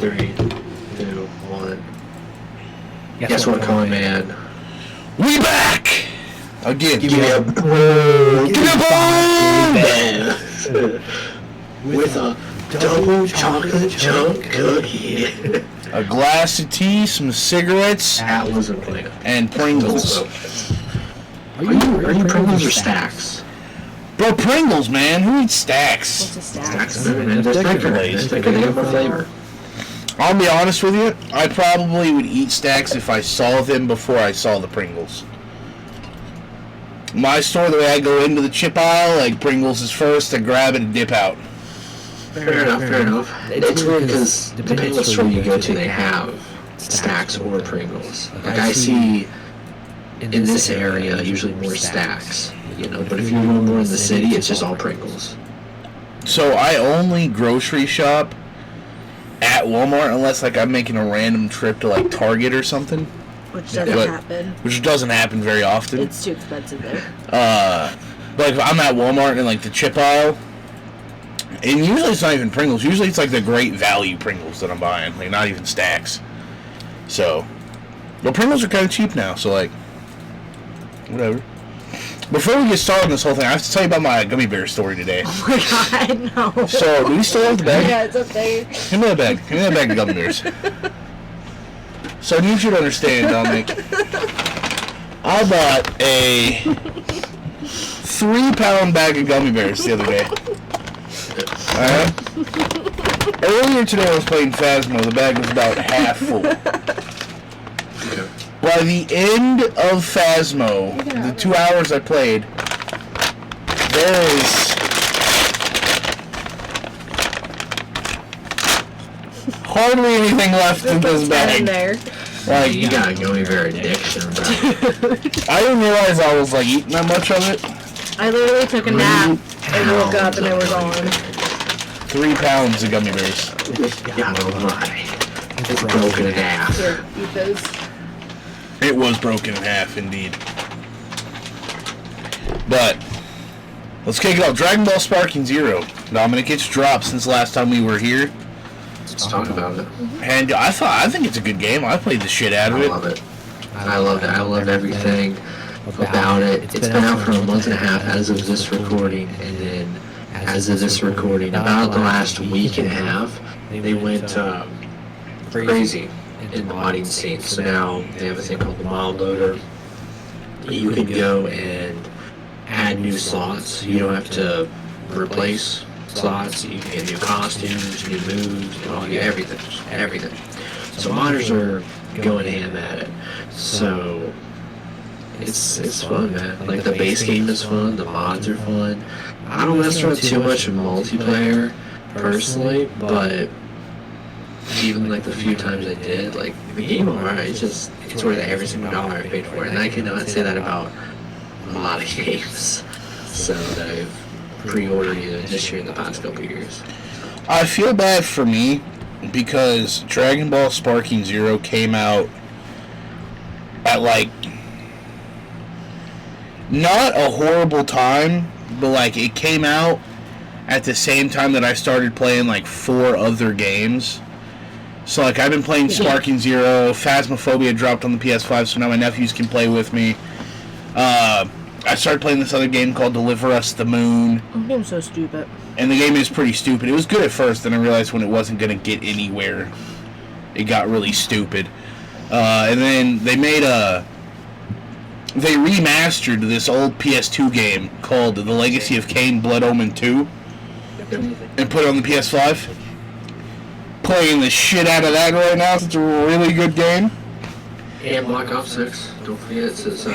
3, 2, 1. Guess what, Con Man? We back! Again. Give me a boom! Give me a boom! With a double chocolate chunk cookie. A glass of tea, some cigarettes, That wasn't planned. and Pringles. Are you Pringles or Stacks? Bro, Pringles, man. Who eats Stacks? What's a stack? Stacks, man. They're thicker. They're thicker. They have more flavor. I'll be honest with you. I probably would eat Stacks if I saw them before I saw the Pringles. My store, the way I go into the chip aisle, like Pringles is first, I grab it and dip out. Fair enough. It's weird because depending on what store you go to, they have Stacks or Pringles. Like I see in this area usually more Stacks, you know. But if you're more in the city, it's just all Pringles. So I only grocery shop at Walmart unless like I'm making a random trip to like Target or something. Which doesn't happen. Which doesn't happen very often. It's too expensive there. But if I'm at Walmart in like the chip aisle, and usually it's not even Pringles. Usually it's like the great value Pringles that I'm buying, like not even Stacks. So, but Pringles are kind of cheap now, so like, whatever. Before we get started on this whole thing, I have to tell you about my gummy bear story today. Oh my god, no. So, do we still have the bag? Yeah, it's up there. Give me that bag. Give me that bag of gummy bears. So I need you to understand, Dominic. I bought a 3-pound bag of gummy bears the other day. Alright? Earlier today I was playing Phasmo. The bag was about half full. By the end of Phasmo, the 2 hours I played, there is hardly anything left in this bag. In there. Like, You got a gummy bear addiction, bro. I didn't realize I was like eating that much of it. I literally took a nap and woke up and it was on. 3 pounds of gummy bears. Yeah, no lie. It's broken in half. Here, eat those. It was broken in half, indeed. But let's kick it off. Dragon Ball Sparking Zero. Dominic, it's dropped since the last time we were here. Let's talk about it. And I think it's a good game. I played the shit out of I it. love it. I loved everything about it. It's been out for a month and a half as of this recording, and then as of this recording, about the last week and a half, they went crazy in the modding scene. So now they have a thing called the mod loader. You can go and add new slots. You don't have to replace slots. You can get new costumes, new moves, everything. So modders are going ham at it. So it's fun, man. Like the base game is fun, the mods are fun. I don't mess around too much in multiplayer personally, but even like the few times I did, like the game alright, it's worth every single dollar I paid for it. And I cannot say that about a lot of games so that I've pre-ordered either this year or in the past couple of years. I feel bad for me because Dragon Ball Sparking Zero came out at like not a horrible time, but like it came out at the same time that I started playing like 4 other games. So like I've been playing Sparking Zero, Phasmophobia dropped on the PS5, so now my nephews can play with me. I started playing this other game called Deliver Us the Moon. The game's so stupid. And the game is pretty stupid. It was good at first, then I realized when it wasn't going to get anywhere, it got really stupid. And then they remastered this old PS2 game called The Legacy of Kain Blood Omen 2 and put it on the PS5. Playing the shit out of that right now. It's a really good game. And Black Ops 6, don't forget, it's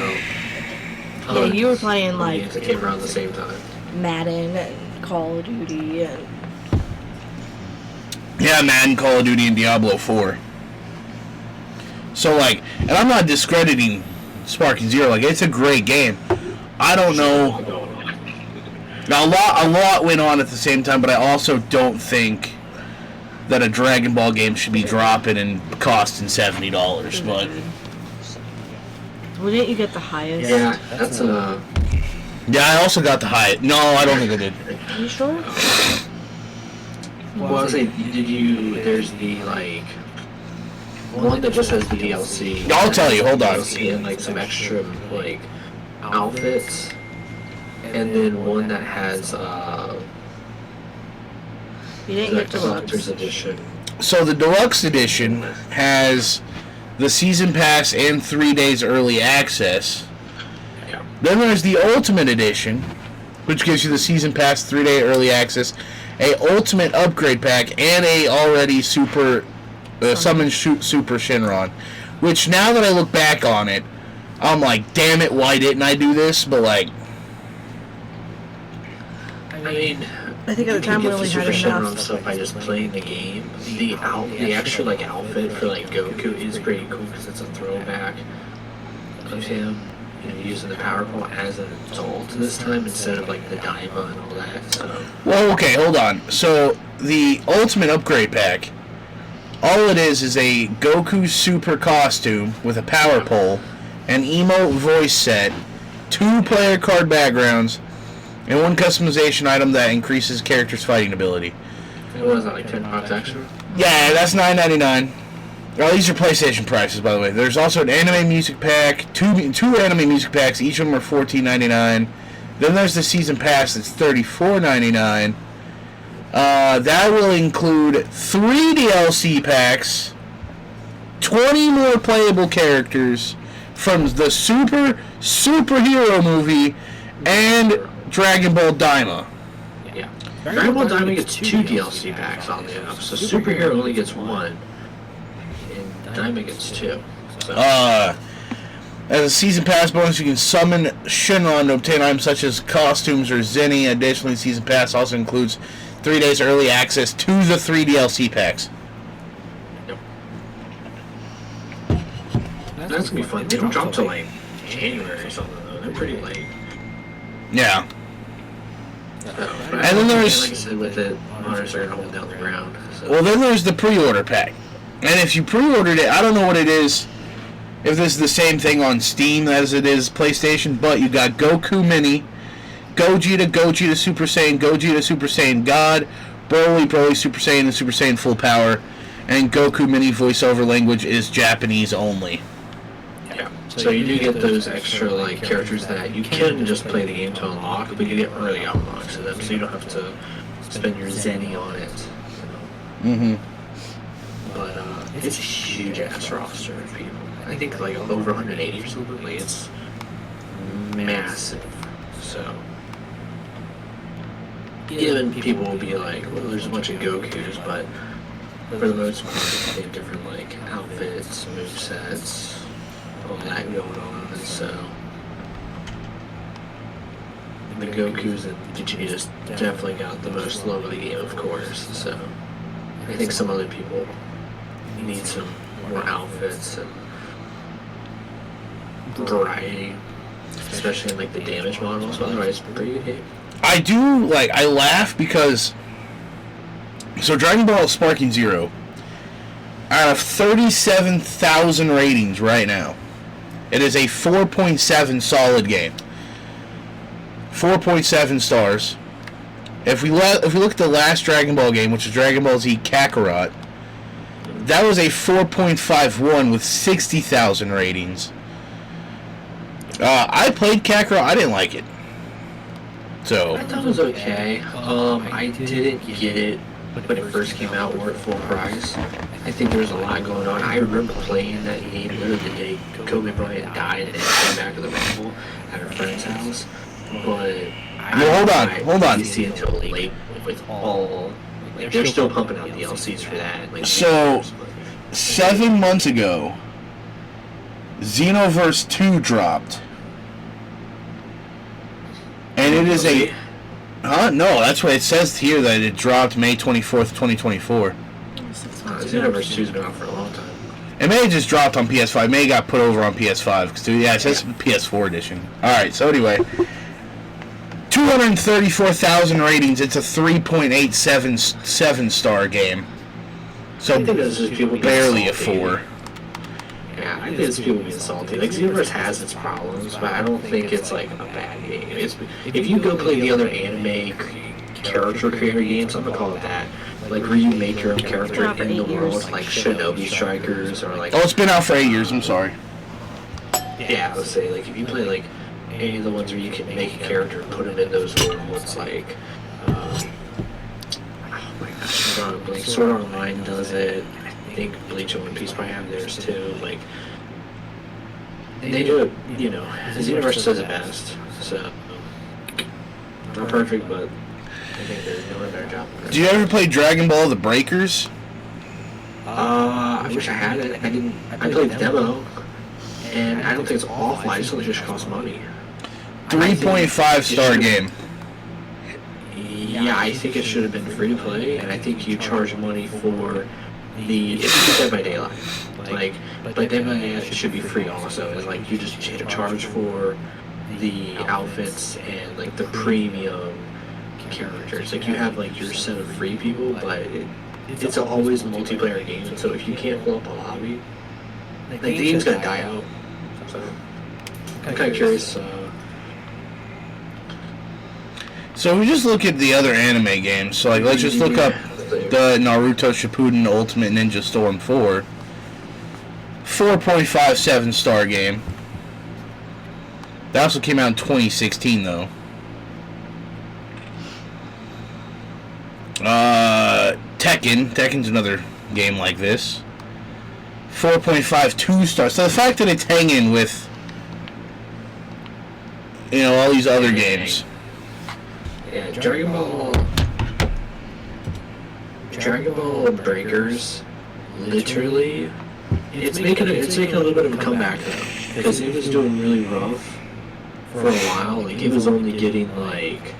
Yeah, you were playing like games that came around the same time. Madden and Call of Duty and Yeah, Madden, Call of Duty, and Diablo 4. So like, and I'm not discrediting Sparking Zero. Like, it's a great game. I don't know. Now a lot went on at the same time, but I also don't think that a Dragon Ball game should be dropping and costing $70. But wouldn't you get the highest? Yeah, that's a... yeah, I also got the highest. No, I don't think I did. Are you sure? Well, I was saying, there's the, like, one that just has the DLC. I'll tell you, hold on. DLC and, like, some extra, like, outfits. And then one that has, You didn't the get deluxe. collector's edition. So the deluxe edition has the season pass and 3 days early access. Yeah. Then there's the ultimate edition, which gives you the season pass, 3-day early access, a ultimate upgrade pack, and a already super summon super Shinron. Which now that I look back on it, I'm like, damn it, why didn't I do this? But like, I mean, I think at the time we only had Super Shenron enough. stuff by just playing the game. The extra like outfit for like Goku is pretty cool because it's a throwback of him, using the power pole as an adult this time instead of like the Daima and all that. So. well, okay, hold on. So the ultimate upgrade pack, all it is a Goku super costume with a power pole, an emote voice set, 2 player card backgrounds, and 1 customization item that increases character's fighting ability. What was that, like $10 extra? Yeah, that's $9.99. Oh, these are PlayStation prices, by the way. There's also an anime music pack, two anime music packs. Each of them are $14.99. Then there's the season pass that's $34.99. That will include 3 DLC packs, 20 more playable characters from the superhero movie, and Dragon Ball Daima. Yeah. Dragon Ball Daima gets 2 DLC packs on the app, so Superhero only gets 1, and Daima gets 2. So. As a season pass bonus, you can summon Shinron to obtain items such as costumes or Zenny. Additionally, season pass also includes 3 days early access to the 3 DLC packs. Yep. That's gonna be fun. They don't drop till like January or something though. They're pretty late. Yeah. And then there's- like I said, with it, honors are gonna hold down the ground. So. Well, then there's the pre-order pack. And if you pre-ordered it, I don't know what it is, if this is the same thing on Steam as it is PlayStation, but you got Goku Mini, Gogeta Super Saiyan, Gogeta Super Saiyan God, Broly Super Saiyan, and Super Saiyan Full Power, and Goku Mini voiceover language is Japanese only. Yeah. So you do get those extra like characters that you can just play the game to unlock, but you get early unlocks of them, so you don't have to spend your Zenny on it. Mm-hmm. But it's a huge ass roster of people. I think like over 180 or something. Like it's massive. So even people will be like, well, there's a bunch of Gokus, but for the most part, they have different like outfits, movesets, all that going on. So the Gokus and Vegetas definitely got the most love of the game, of course. So I think some other people need some more outfits and variety, especially in like the damage models. But otherwise, it's a pretty good game. I laugh because, so Dragon Ball Sparking Zero, out of 37,000 ratings right now, it is a 4.7 solid game. 4.7 stars. If we look at the last Dragon Ball game, which is Dragon Ball Z Kakarot, that was a 4.51 with 60,000 ratings. I played Kakarot. I didn't like it. So I thought it was okay. I didn't get it when it first came out or at full price. I think there was a lot going on. I remember playing that game literally the day Kobe Bryant died and it came back to the Rumble at our friend's house. But hold on. I didn't see it until late with all. Like, they're still pumping out DLCs for that. Like, So 7 months ago, Xenoverse 2 dropped. And it is a... Huh? No, that's what it says here, that it dropped May 24th, 2024. Xenoverse 2's been out for a long time. It may have just dropped on PS5. It may have got put over on PS5. Cause, yeah, it says PS4 edition. Alright, so anyway. 234,000 ratings. It's a 3.87 star game. So I think this is people being barely a salty. 4. Yeah, I think it's people being salty. Like, Xenoverse has its problems, but I don't think it's, like, a bad game. If you go play the other anime character creator games, I'm gonna call it that, like where you make your own character Not for in the 8 years. world, like Shinobi Strikers or like. Oh, it's been out for 8 years. I'm sorry. Yeah, let's say like if you play like any of the ones where you can make a character and put him in those worlds, like. Oh my gosh, like Sword Art Online does it. I think Bleach and One Piece probably have theirs too. Like. They do it, you know, as Universe does it best. So, not perfect, but I think they're doing a better job. Do you ever play Dragon Ball: The Breakers? I wish I had it. I didn't. I played the demo, and I don't think it's awful. I just think it just costs money. 3.5 star game. Yeah, I think it should have been free to play, and I think you charge money for the. It's Dead by Daylight. Like, but Dead by Daylight should be free also. It's like you just charge for the outfits and like the premium characters. Like you have like your set of free people, but it's always a multiplayer game. So if you can't pull up a lobby, like the game's gonna die out. So I'm kind of curious. So we just look at the other anime games. So like, let's just look up the Naruto Shippuden Ultimate Ninja Storm 4. 4.57 star game. That also came out in 2016 though. Tekken's another game like this. 4.52 stars. So the fact that it's hanging with, you know, all these other games. Yeah, Dragon Ball Breakers, literally, it's making a little bit of a comeback though, because it was doing really rough for a while. Like it was only getting like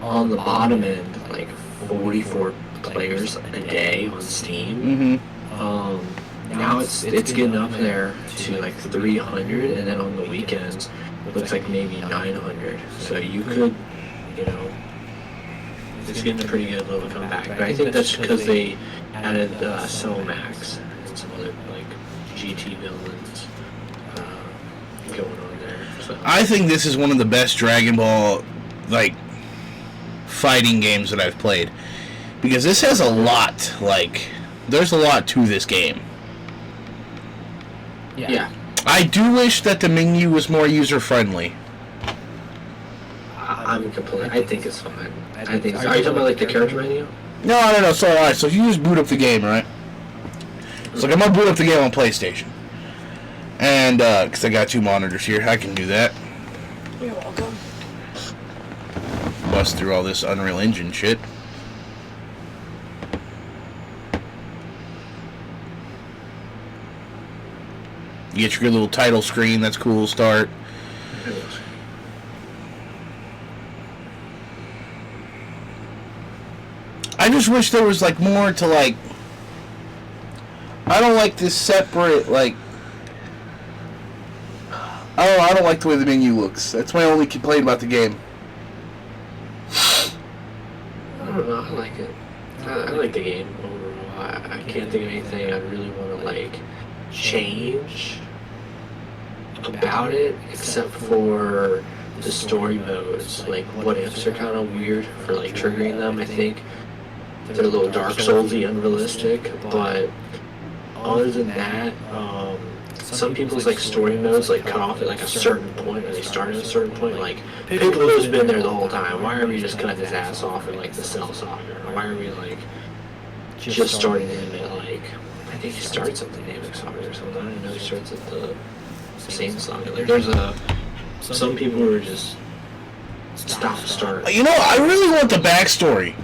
on the bottom end like 44 players a day on Steam. Now it's getting up there to like 300, and then on the weekends it looks like maybe 900. So you could, you know, it's getting a pretty good little comeback. But I think that's because they added Cellmax and some other like GT villains going on there. So I think this is one of the best Dragon Ball like fighting games that I've played, because this has a lot, like there's a lot to this game. Yeah. I do wish that the menu was more user friendly. I think it's fine. I think. Are you talking about like the character menu? No. So alright, so if you just boot up the game, right? So like, I'm gonna boot up the game on PlayStation, and because I got 2 monitors here, I can do that. You're welcome. Bust through all this Unreal Engine shit. You get your good little title screen. That's cool. Start. I just wish there was like more to like. I don't like this separate like. I don't like the way the menu looks. That's my only complaint about the game. I don't know. I like it. I like the game overall. I can't think of anything I really want to like change about it, except for the story modes. Like what ifs are kind of weird for like triggering them. I think they're a little Dark Soulsy, unrealistic. But other than that, some people's like story modes like cut off at like a certain point, or they start at a certain point. Like Piccolo's been there the whole time. Why are we just cutting his ass off at like the Cell Saga? Or why are we like just starting him at like, I think he starts at the Namek Saga or something. I don't know. He starts at the same saga. Like there's some people who are just start. You know, I really want the backstory,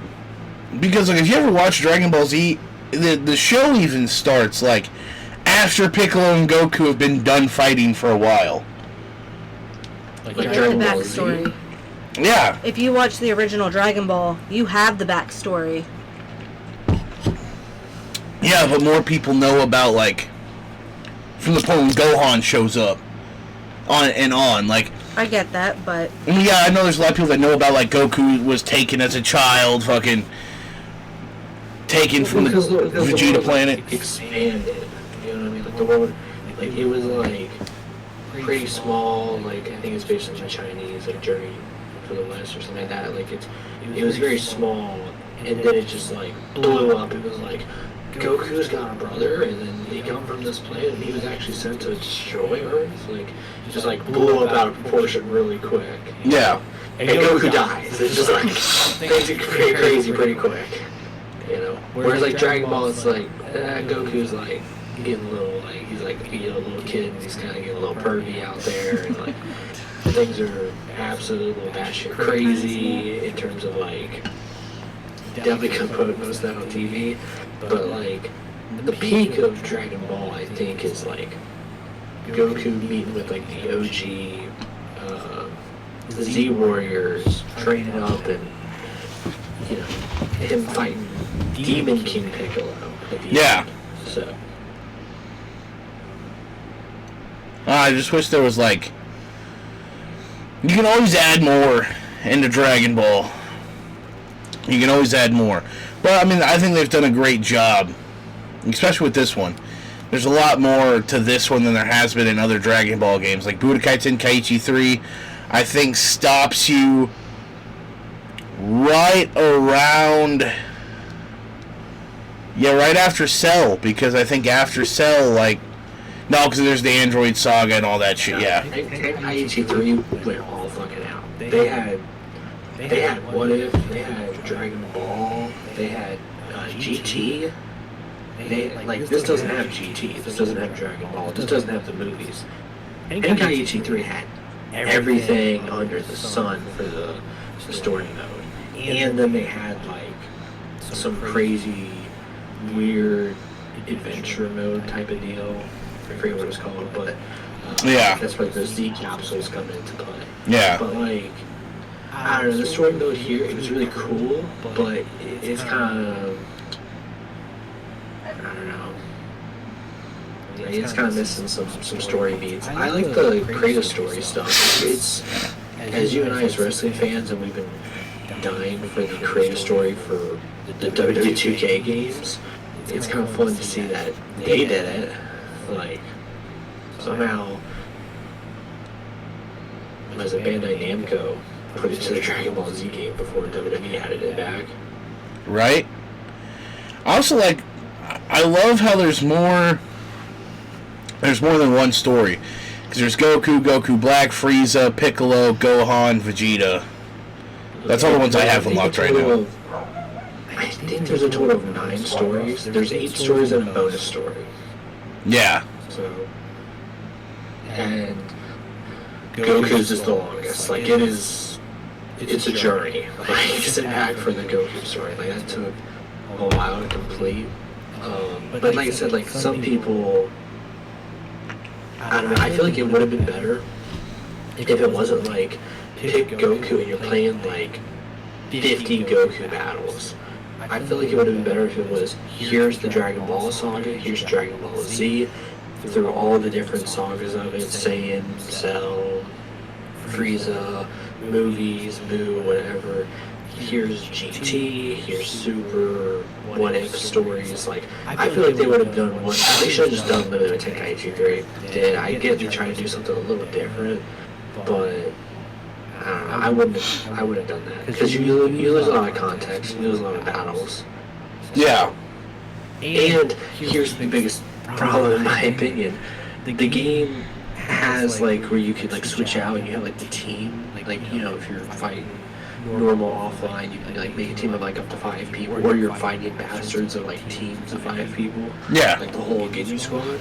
because like if you ever watch Dragon Ball Z, the show even starts like after Piccolo and Goku have been done fighting for a while. Like The Dragon Ball Z. backstory. Yeah. If you watch the original Dragon Ball, you have the backstory. Yeah, but more people know about like from the point when Gohan shows up on like. I get that, but Yeah, I know there's a lot of people that know about like Goku was taken as a child, fucking taken from the Vegeta planet. Like, expanded. You know what I mean? Like the world, like it was like pretty small. Like I think it's based on the Chinese like journey for the West or something like that. Like it was very small, and then it just like blew up. It was like Goku's got a brother, and then they come from this planet, and he was actually sent to destroy Earth. Like, just like blew up out of proportion really quick. Yeah. And Goku dies. It's just like things get pretty crazy pretty quick. You know. Whereas like Dragon Ball, it's like Goku's like getting a little like he's like a little kid, and he's kind of getting a little pervy out there, and like things are absolutely batshit crazy in terms of like definitely couldn't put most of that on TV. But like the peak of Dragon Ball, I think, is like Goku meeting with like the OG the Z Warriors, training up, and you know him fighting Demon King Piccolo at the end. So I just wish there was like you can always add more into Dragon Ball. You can always add more. But, I mean, I think they've done a great job, especially with this one. There's a lot more to this one than there has been in other Dragon Ball games. Like Budokai Tenkaichi 3, I think, stops you right around... Yeah, right after Cell, because I think after Cell, like... No, because there's the Android Saga and all that shit, yeah. Tenkaichi 3 went all fucking out. They had What If, they had Dragon Ball, they had GT. This doesn't have GT, this doesn't have Dragon Ball, this doesn't have the movies. Tenkaichi 3 had everything under the sun for the story mode. And then they had like some crazy, weird adventure mode type of deal. I forget what it's called, but yeah, that's where the Z capsules come into play. Yeah. But like, I don't know, the story mode here, it was really cool, but it's kind of, I don't know, it's kind of missing some story beats. I like the creative story stuff. It's, as you and I as wrestling fans, and we've been dying for the creative story for the WWE 2K games, it's kind of fun to see that they did it. Like, somehow, as a Bandai Namco, put it to the Dragon Ball Z game before WWE added it back. Right? I also like, I love how there's more than one story. Because there's Goku Black, Frieza, Piccolo, Gohan, Vegeta. That's all the ones I have unlocked right now. I think there's a total of 9 stories. There's 8 stories and a bonus story. Yeah. So, and Goku's is the longest. Like, it's a journey. Like, sit back for the Goku story. Like, that took a while to complete. But like I said, like, some people, I don't know, I feel like it would have been better if it wasn't like, pick Goku and you're playing like 50 Goku battles. I feel like it would have been better if it was, here's the Dragon Ball saga, here's Dragon Ball Z, through all the different sagas of it, Saiyan, Cell, Frieza, movies, Boo, whatever. Here's GT, here's Super, What If stories. Like, I feel like they would have done one. They should have just done Limited Tenkaichi 3. Did I get to try to do something a little different, but I don't know. I would have done that because you lose a lot of context, you lose a lot of battles. Yeah. And here's the biggest problem, in my opinion. The game has like where you could like switch out and you have like the team. Like, you know, if you're fighting normal offline, you can like make a team of like up to 5 people, or you're fighting bastards of like teams of 5 people. Yeah. Like the whole Ginyu squad.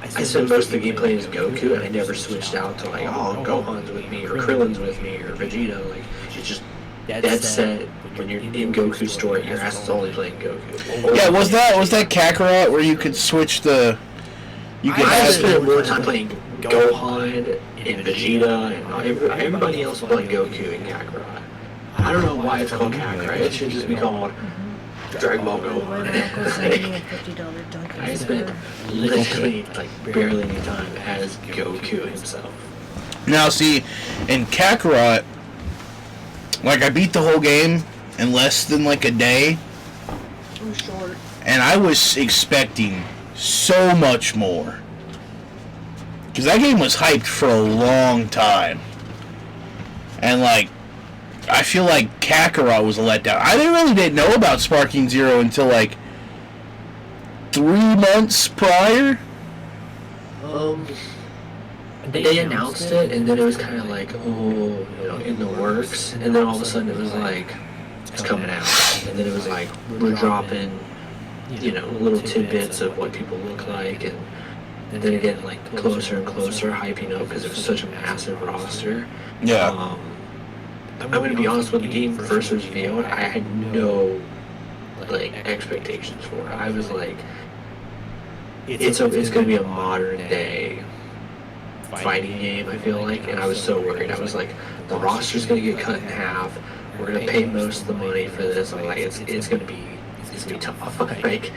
I spent most of the game playing as Goku, and I never switched out to like, oh, Gohan's with me, or Krillin's with me, or Vegeta. Like, it's just dead set. When you're in Goku's story, your ass is only playing Goku. Yeah, was that Kakarot where you could switch the... I spent more time playing Gohan and Vegeta, and everybody else playing Goku and Kakarot. I don't know why it's called Kakarot. It should just be called Dragon Ball Gohan. I spent literally like barely any time as Goku himself. Now see, in Kakarot, like I beat the whole game in less than like a day. I'm short. And I was expecting so much more. Because that game was hyped for a long time. And, like, I feel like Kakarot was a letdown. I didn't know about Sparking Zero until, like, 3 months prior. They announced it, and then it was kind of like, oh, in the works. And then all of a sudden it was like, it's coming out. And then it was like, we're dropping, little tidbits of what people look like. And then again, like, closer and closer, hyping up because it was such a massive roster. Yeah. I'm going to be honest, when the game first was revealed, I had no, like, expectations for it. I was like, it's going to be a modern day fighting game, I feel like, and I was so worried. I was like, the roster's going to get cut in half. We're going to pay most of the money for this. I'm like, it's going to be tough. Like,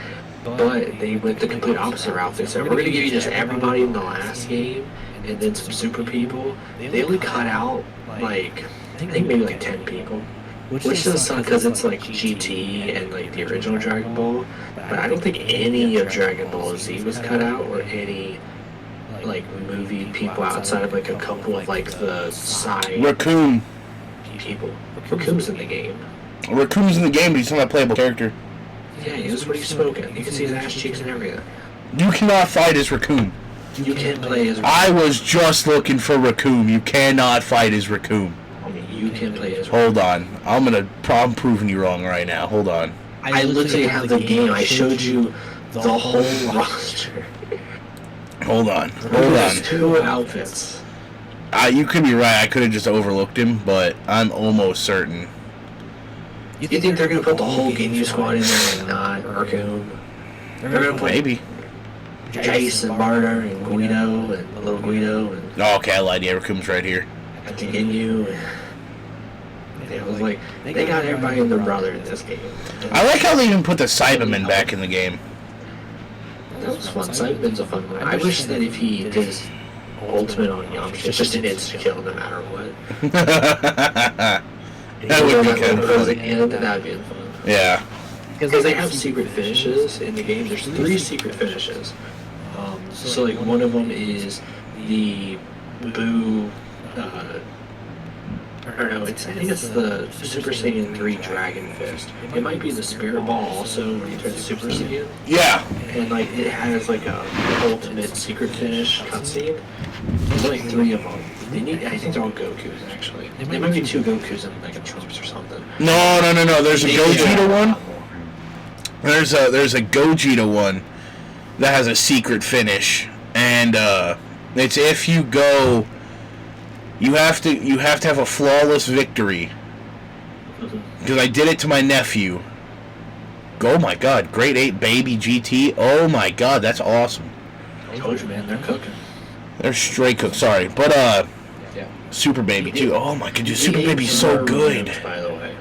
but they went the complete opposite route. They said, we're going to give you just everybody in the last game, and then some super people. They only cut out, like, I think maybe like 10 people. Which does suck because it's like GT and like the original Dragon Ball. But I don't think any of Dragon Ball Z was cut out, or any like movie people outside of like a couple of like the side Raccoon. people. Raccoon's in the game. Raccoon's in the game, but he's not a playable character. Yeah, he was pretty spoken. You can see his ass cheeks and everything. You cannot fight as Raccoon. You can't play as I was just looking for Raccoon. You cannot fight as Raccoon. You can play as Hold on. I'm proving you wrong right now. Hold on. I literally have the game. I showed you the whole roster. Hold on. There's 2 outfits. You could be right. I could have just overlooked him, but I'm almost certain. You think they're going to put the whole Ginyu squad in there and not Raccoon? They're going to put Maybe. Jace and Barter and Guido and little Guido and Oh, okay, I lied. Yeah, Raccoon's right here. Ginyu. It was like, they got everybody and their brother in this game. I like how they even put the Cyberman back in the game. That was fun. Cyberman's a fun one. I wish that if he did his ultimate on Yamcha, it's just an instant kill no matter what. That would be kind of funny. And that'd be fun. Yeah. Because they have secret finishes in the game. There's 3 secret finishes. So like one of them is the Boo. Or no, I think it's the Super Saiyan 3 Dragon Fist. It might be the Spirit Ball also when you turn Super Saiyan. Yeah. And like it has like a ultimate secret finish cutscene. There's like 3 of them. I think they're all Gokus actually. There might be 2 Gokus and like a Trunks or something. No. There's a Gogeta one. There's a Gogeta one that has a secret finish, and it's if you go. You have to have a flawless victory. Because I did it to my nephew. Oh my god, Grade 8 Baby GT. Oh my god, that's awesome. I told you, man, they're cooking. They're straight cooked, sorry. But yeah. Super Baby too. Oh my god, dude, Super Baby's so good. By the way.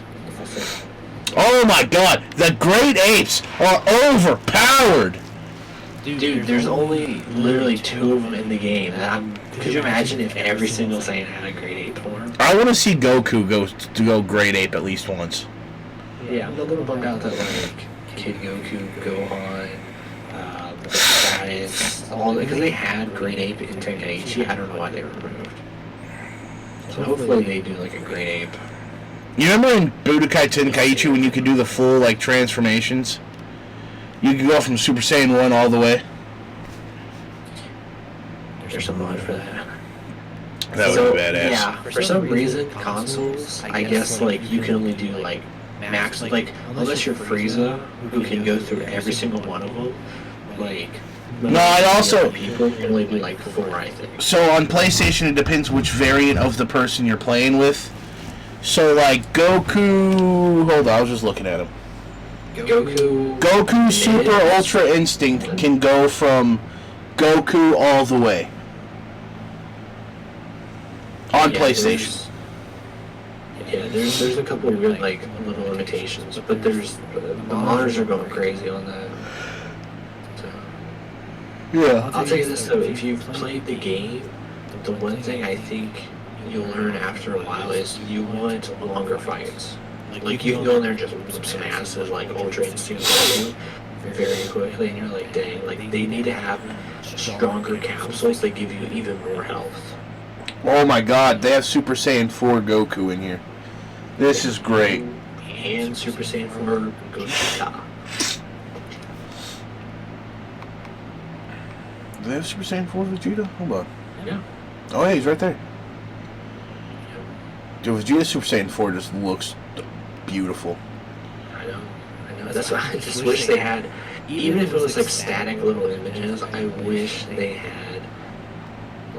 Oh my god, the Great Apes are overpowered. Dude, there's only literally 2 of them in the game. Could you imagine if every single Saiyan had a Great Ape form? I want to see Goku go Great Ape at least once. Yeah, I'm a little bummed out that like Kid Goku, Gohan, Raditz, all because they had Great Ape in Tenkaichi. I don't know why they were removed. So hopefully they do like a Great Ape. You remember in Budokai Tenkaichi when you could do the full like transformations? You could go from Super Saiyan 1 all the way. There's some mod for that. That would be badass. Yeah, for some reason, consoles, I guess, like, you can only do, like, max, like, unless you're Frieza, who can go through every single one of them, like... No, I also... People can only do, like, 4, I think. So, on PlayStation, it depends which variant of the person you're playing with. So, like, Goku... Hold on, I was just looking at him. Goku Super Ultra Instinct can go from Goku all the way. On PlayStation. There's a couple of weird, like, little limitations, but the modders are going crazy on that. So, Yeah. I'll tell you this, though, if you've played the game, the one thing I think you'll learn after a while is you want longer fights. Like, you can go in there and just whip some asses, like, Ultra Instinct very quickly, and you're like, dang, like, they need to have stronger capsules that give you even more health. Oh my God, they have Super Saiyan 4 Goku in here. This is great. And Super Saiyan 4 Gogeta. Do they have Super Saiyan 4 Vegeta? Hold on. Yeah. Oh, yeah, he's right there. Dude, Vegeta Super Saiyan 4 just looks beautiful. I know. That's why I just wish they had, even if it was like static little images, I wish they had,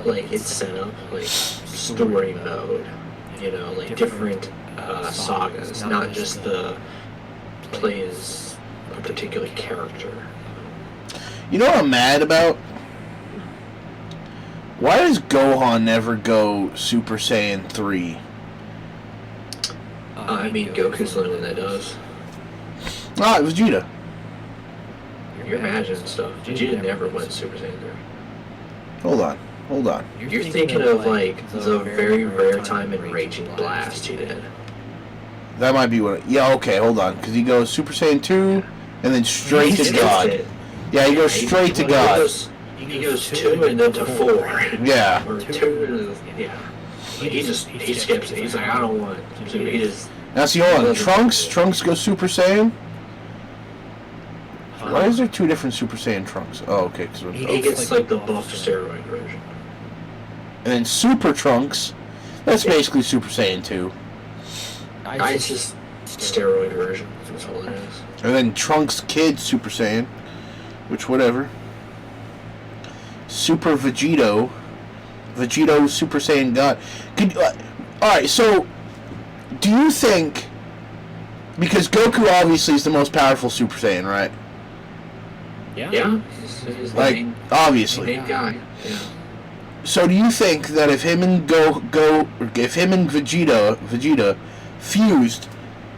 like, it set up, like, story mode, you know, like different sagas, not just the play as a particular character. You know what I'm mad about? Why does Gohan never go Super Saiyan 3? I mean, Goku's the only one that does. Ah, Vegeta. You're imagining stuff. Vegeta never went Super Saiyan 3. Hold on. You're thinking of, like, the very rare time in Raging Blast he did. That might be what... Yeah, okay, hold on. Because he goes Super Saiyan 2, and then straight to God. Yeah, he goes straight to God. He goes 2 and then to 4. Yeah. Or 2 to... Yeah. He skips it. He's like, I don't want it. So he just... Now see, hold on. Trunks goes Super Saiyan? Why is there 2 different Super Saiyan Trunks? Oh, okay. He gets, like, the buff steroid version. And then Super Trunks, that's basically Super Saiyan 2. It's just steroid version. That's all it is. And then Trunks Kid Super Saiyan, which whatever. Super Vegito Super Saiyan God. Alright, so do you think, because Goku obviously is the most powerful Super Saiyan, right? Yeah. He's Like, obviously. the main guy. Yeah. So do you think that if him and if him and Vegeta fused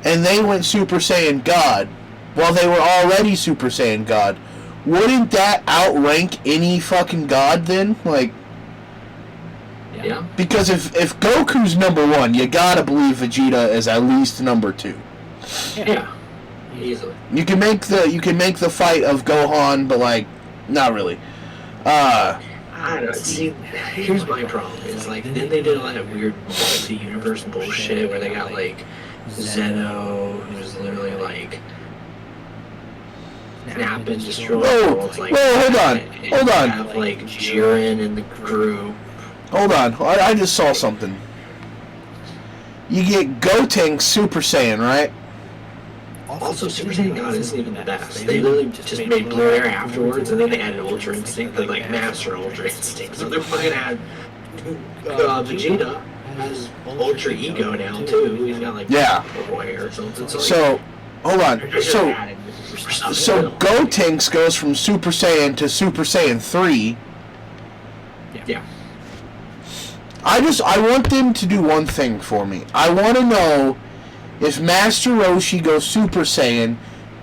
and they went Super Saiyan God while they were already Super Saiyan God, wouldn't that outrank any fucking god then? Like, Yeah. because if Goku's number 1, you gotta believe Vegeta is at least number 2. Yeah. Easily. You can make the fight of Gohan, but like, not really. I don't know. See, here's my problem. Is like then they did a lot of weird multi-universe bullshit where they got like Zeno, who's literally like snap and destroy worlds. Like, hold on. You have like Jiren in the group. Hold on, I just saw something. You get Gotenks Super Saiyan, right? Also, Super Saiyan God isn't even the best. They literally just made Blue Air afterwards, and then they added Ultra Instinct, they like Master Ultra Instinct. So they're fucking add Vegeta has Ultra Ego now too. He's got like purple hair or something. So hold on. So Gotenks goes from Super Saiyan to Super Saiyan 3. Yeah. I want them to do one thing for me. I want to know if Master Roshi goes Super Saiyan,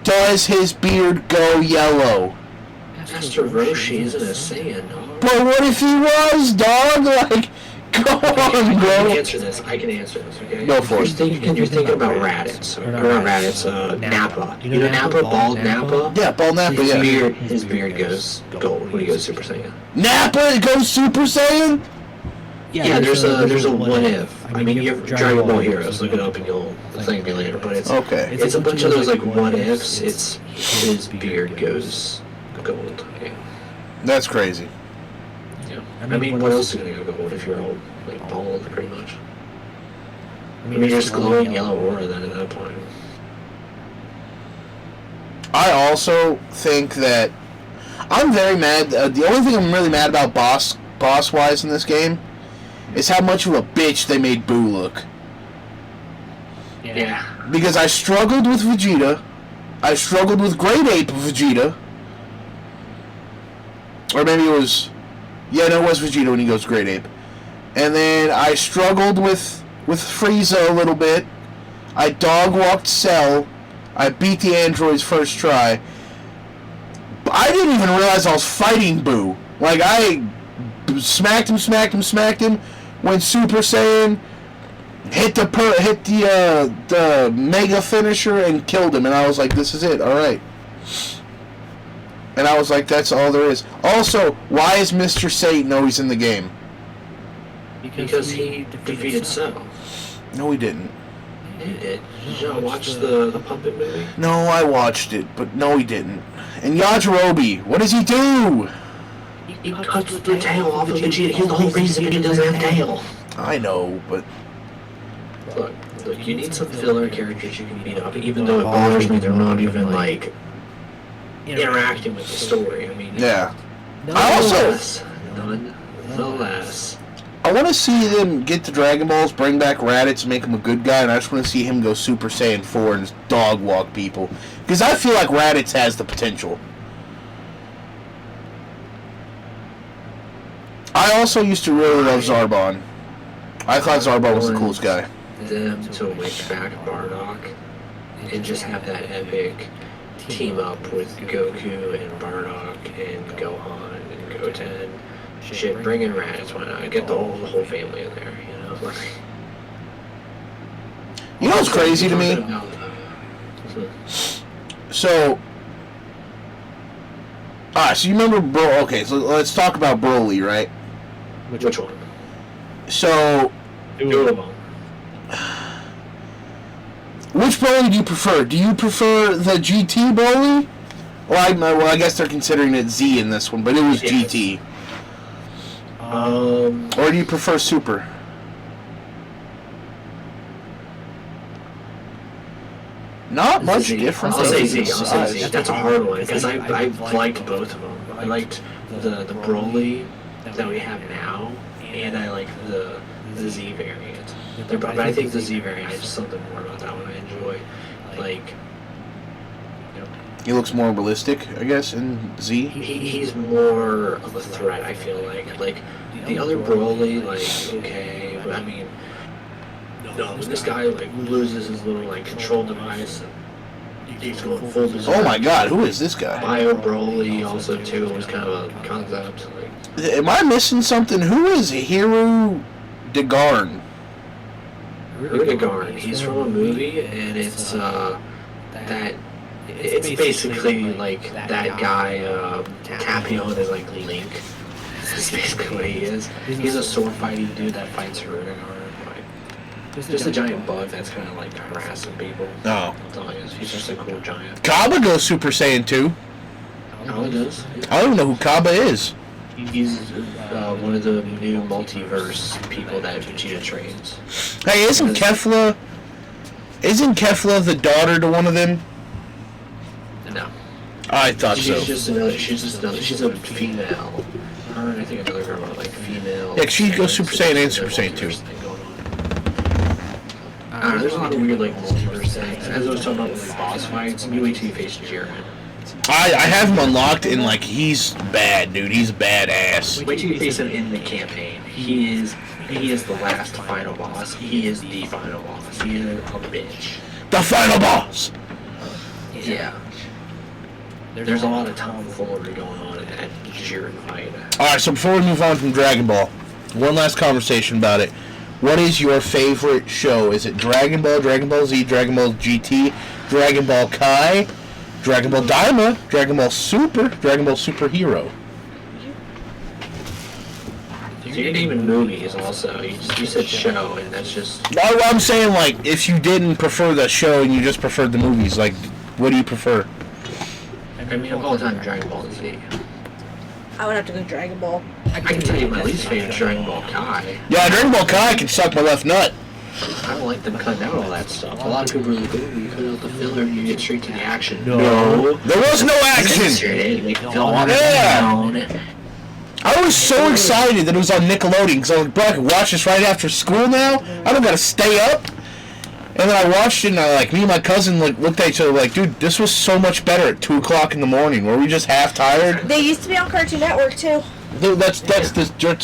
does his beard go yellow? Master Roshi isn't a Saiyan, dog. But what if he was, dog? Like, go on, bro. I can answer this, okay? Go for it. You're thinking about Raditz. Or not Raditz, Nappa. You know Nappa? Bald Nappa? Yeah, Bald Nappa, yeah. His beard goes gold when he goes Super Saiyan. Nappa goes Super Saiyan? Yeah, there's a what if. I mean, you have Dragon Ball Heroes. Look it up and you'll thank me later. But it's It's a bunch of those like what ifs. It's his beard goes gold. Yeah. That's crazy. Yeah. I mean, what else is gonna go gold if you're all like bald, pretty much? I mean, you're just glowing yellow aura then at that point. I also think that I'm very mad. The only thing I'm really mad about boss-wise in this game is how much of a bitch they made Boo look. Yeah. Because I struggled with Vegeta. I struggled with Great Ape Vegeta. Or maybe it was... Yeah, no, it was Vegeta when he goes Great Ape. And then I struggled with Frieza a little bit. I dog-walked Cell. I beat the androids first try. I didn't even realize I was fighting Boo. Like, I smacked him, went Super Saiyan, hit the Mega Finisher, and killed him. And I was like, this is it, alright. And I was like, that's all there is. Also, why is Mr. Satan always in the game? because he defeated Cell. No, he didn't. He did. Did you not watch the Puppet movie? No, I watched it, but no, he didn't. And Yajirobe, what does he do? He cuts the tail off of Vegeta. He's the whole reason Vegeta doesn't have a tail. I know, but... Look, you need some filler characters you can beat up, even though it bothers me they're not even, like, interacting with the story. I mean... Yeah. Nonetheless, I want to see them get the Dragon Balls, bring back Raditz, make him a good guy, and I just want to see him go Super Saiyan 4 and just dog walk people. Because I feel like Raditz has the potential. I also used to really love Zarbon. I thought Zarbon was the coolest guy. Them to win back Bardock and just have that epic team up with Goku and Bardock and Gohan and Goten. Shit, bring in Raditz, why not? Get the whole family in there, you know? You know what's crazy to me? So you remember okay, so let's talk about Broly, right? Which one? So... Two of them. Which Broly do you prefer? Do you prefer the GT Broly? Well, I guess they're considering it Z in this one, but it was GT. Or do you prefer Super? Not much difference. I'll say Z. That's a hard one, because I liked both of them. I liked the Broly that we have now, and I like the Z variant. But I think the Z variant, I just something more about that one I enjoy. Like, he looks more realistic, I guess, in Z. He's more of a threat, I feel like. Like, the other Broly, like, okay, but I mean, no, when this guy, like, loses his little, like, control device, and he's going full design. Oh my god, who is this guy? Bio Broly also, too, was kind of a concept. Like, am I missing something? Who is Hiru Degarn? Rudigarn, he's from a movie, and it's, it's basically like that guy, Tapion is like Link. That's basically what he is. He's a sword fighting dude that fights Rudigarn. Like, just a giant bug that's kind of like harassing people. Oh. That's all he is. He's just a cool giant. Kaba goes Super Saiyan 2. Oh, he does? I don't know who Kaba is. He's one of the new multiverse people that Vegeta trains. Hey, isn't Kefla the daughter to one of them? No. I thought so. She's a female. Her and I think another girl are like female. Yeah, she goes Super Saiyan and Super Saiyan 2. There's a lot of weird like multiverse things. As I was talking about with the boss fights, you wait till you face Jiren. I have him unlocked and like he's bad, dude. He's badass. Wait till you face him in the campaign. He is the last final boss. He is the final boss. He is a bitch. The final boss. Yeah. There's a lot of tomfoolery going on in that Jiren fight. Alright, so before we move on from Dragon Ball, one last conversation about it. What is your favorite show? Is it Dragon Ball, Dragon Ball Z, Dragon Ball GT, Dragon Ball Kai, Dragon Ball Daima, Dragon Ball Super, Dragon Ball Super Hero? So you're naming movies also. You said show, and that's just... No, I'm saying, like, if you didn't prefer the show and you just preferred the movies, like, what do you prefer? I mean, of all time, Dragon Ball Z. I would have to go Dragon Ball. I can tell you my least favorite Dragon Ball Kai. Yeah, Dragon Ball Kai can suck my left nut. I don't like them cutting out all that stuff. A lot of people are like, oh, you cut out the filler and you get straight to the action. No. There was no action! Yeah! I was so excited that it was on Nickelodeon, because I was like, bro, I can watch this right after school now? I don't gotta stay up? And then I watched it, and me and my cousin looked at each other like, dude, this was so much better at 2 o'clock in the morning. Were we just half tired? They used to be on Cartoon Network, too. That's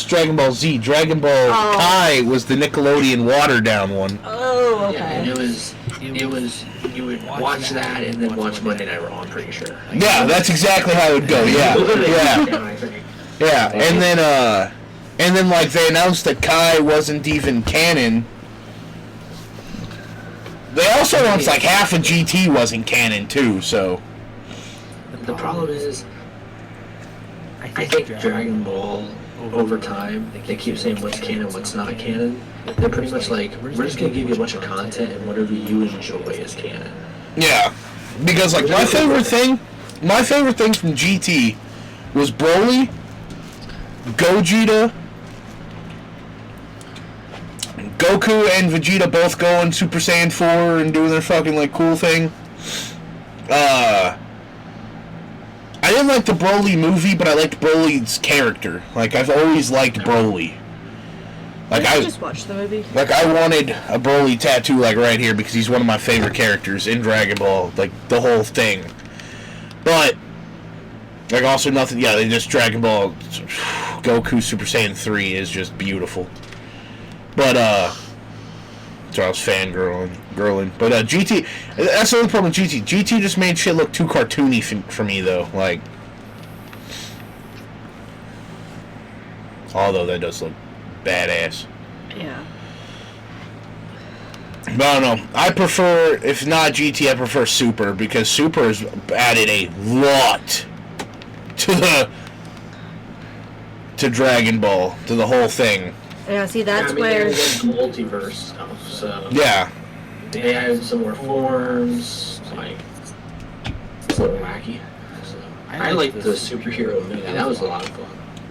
Dragon Ball Z. Dragon Ball Kai was the Nickelodeon watered down one. Oh, okay. Yeah, and it was, you would watch that and then watch Monday Night Raw, I'm pretty sure. Yeah, that's exactly how it would go, yeah. Yeah, and then they announced that Kai wasn't even canon. They also announced half of GT wasn't canon too, so. The problem is, I think Dragon Ball over time, they keep saying what's canon, what's not canon. They're pretty much like, we're just gonna give you a bunch of content and whatever you enjoy is canon. Yeah, because like my favorite thing from GT was Broly, Gogeta, Goku and Vegeta both going Super Saiyan 4 and doing their fucking like cool thing. I didn't like the Broly movie, but I liked Broly's character. Like I've always liked Broly. Like I just watched the movie. Like I wanted a Broly tattoo like right here because he's one of my favorite characters in Dragon Ball, like the whole thing. But like also nothing. Yeah, they just Dragon Ball Goku Super Saiyan 3 is just beautiful. But so I was fangirling. But GT, that's the only problem with GT. GT just made shit look too cartoony for me though. Like, although that does look badass. Yeah. But I don't know. I prefer, if not GT, I prefer Super because Super has added a lot to Dragon Ball, to the whole thing. Yeah, see, that's where... They multiverse stuff, so... Yeah. They added some more forms, like... It's a little wacky. So, I liked the superhero movie. That was a lot of fun.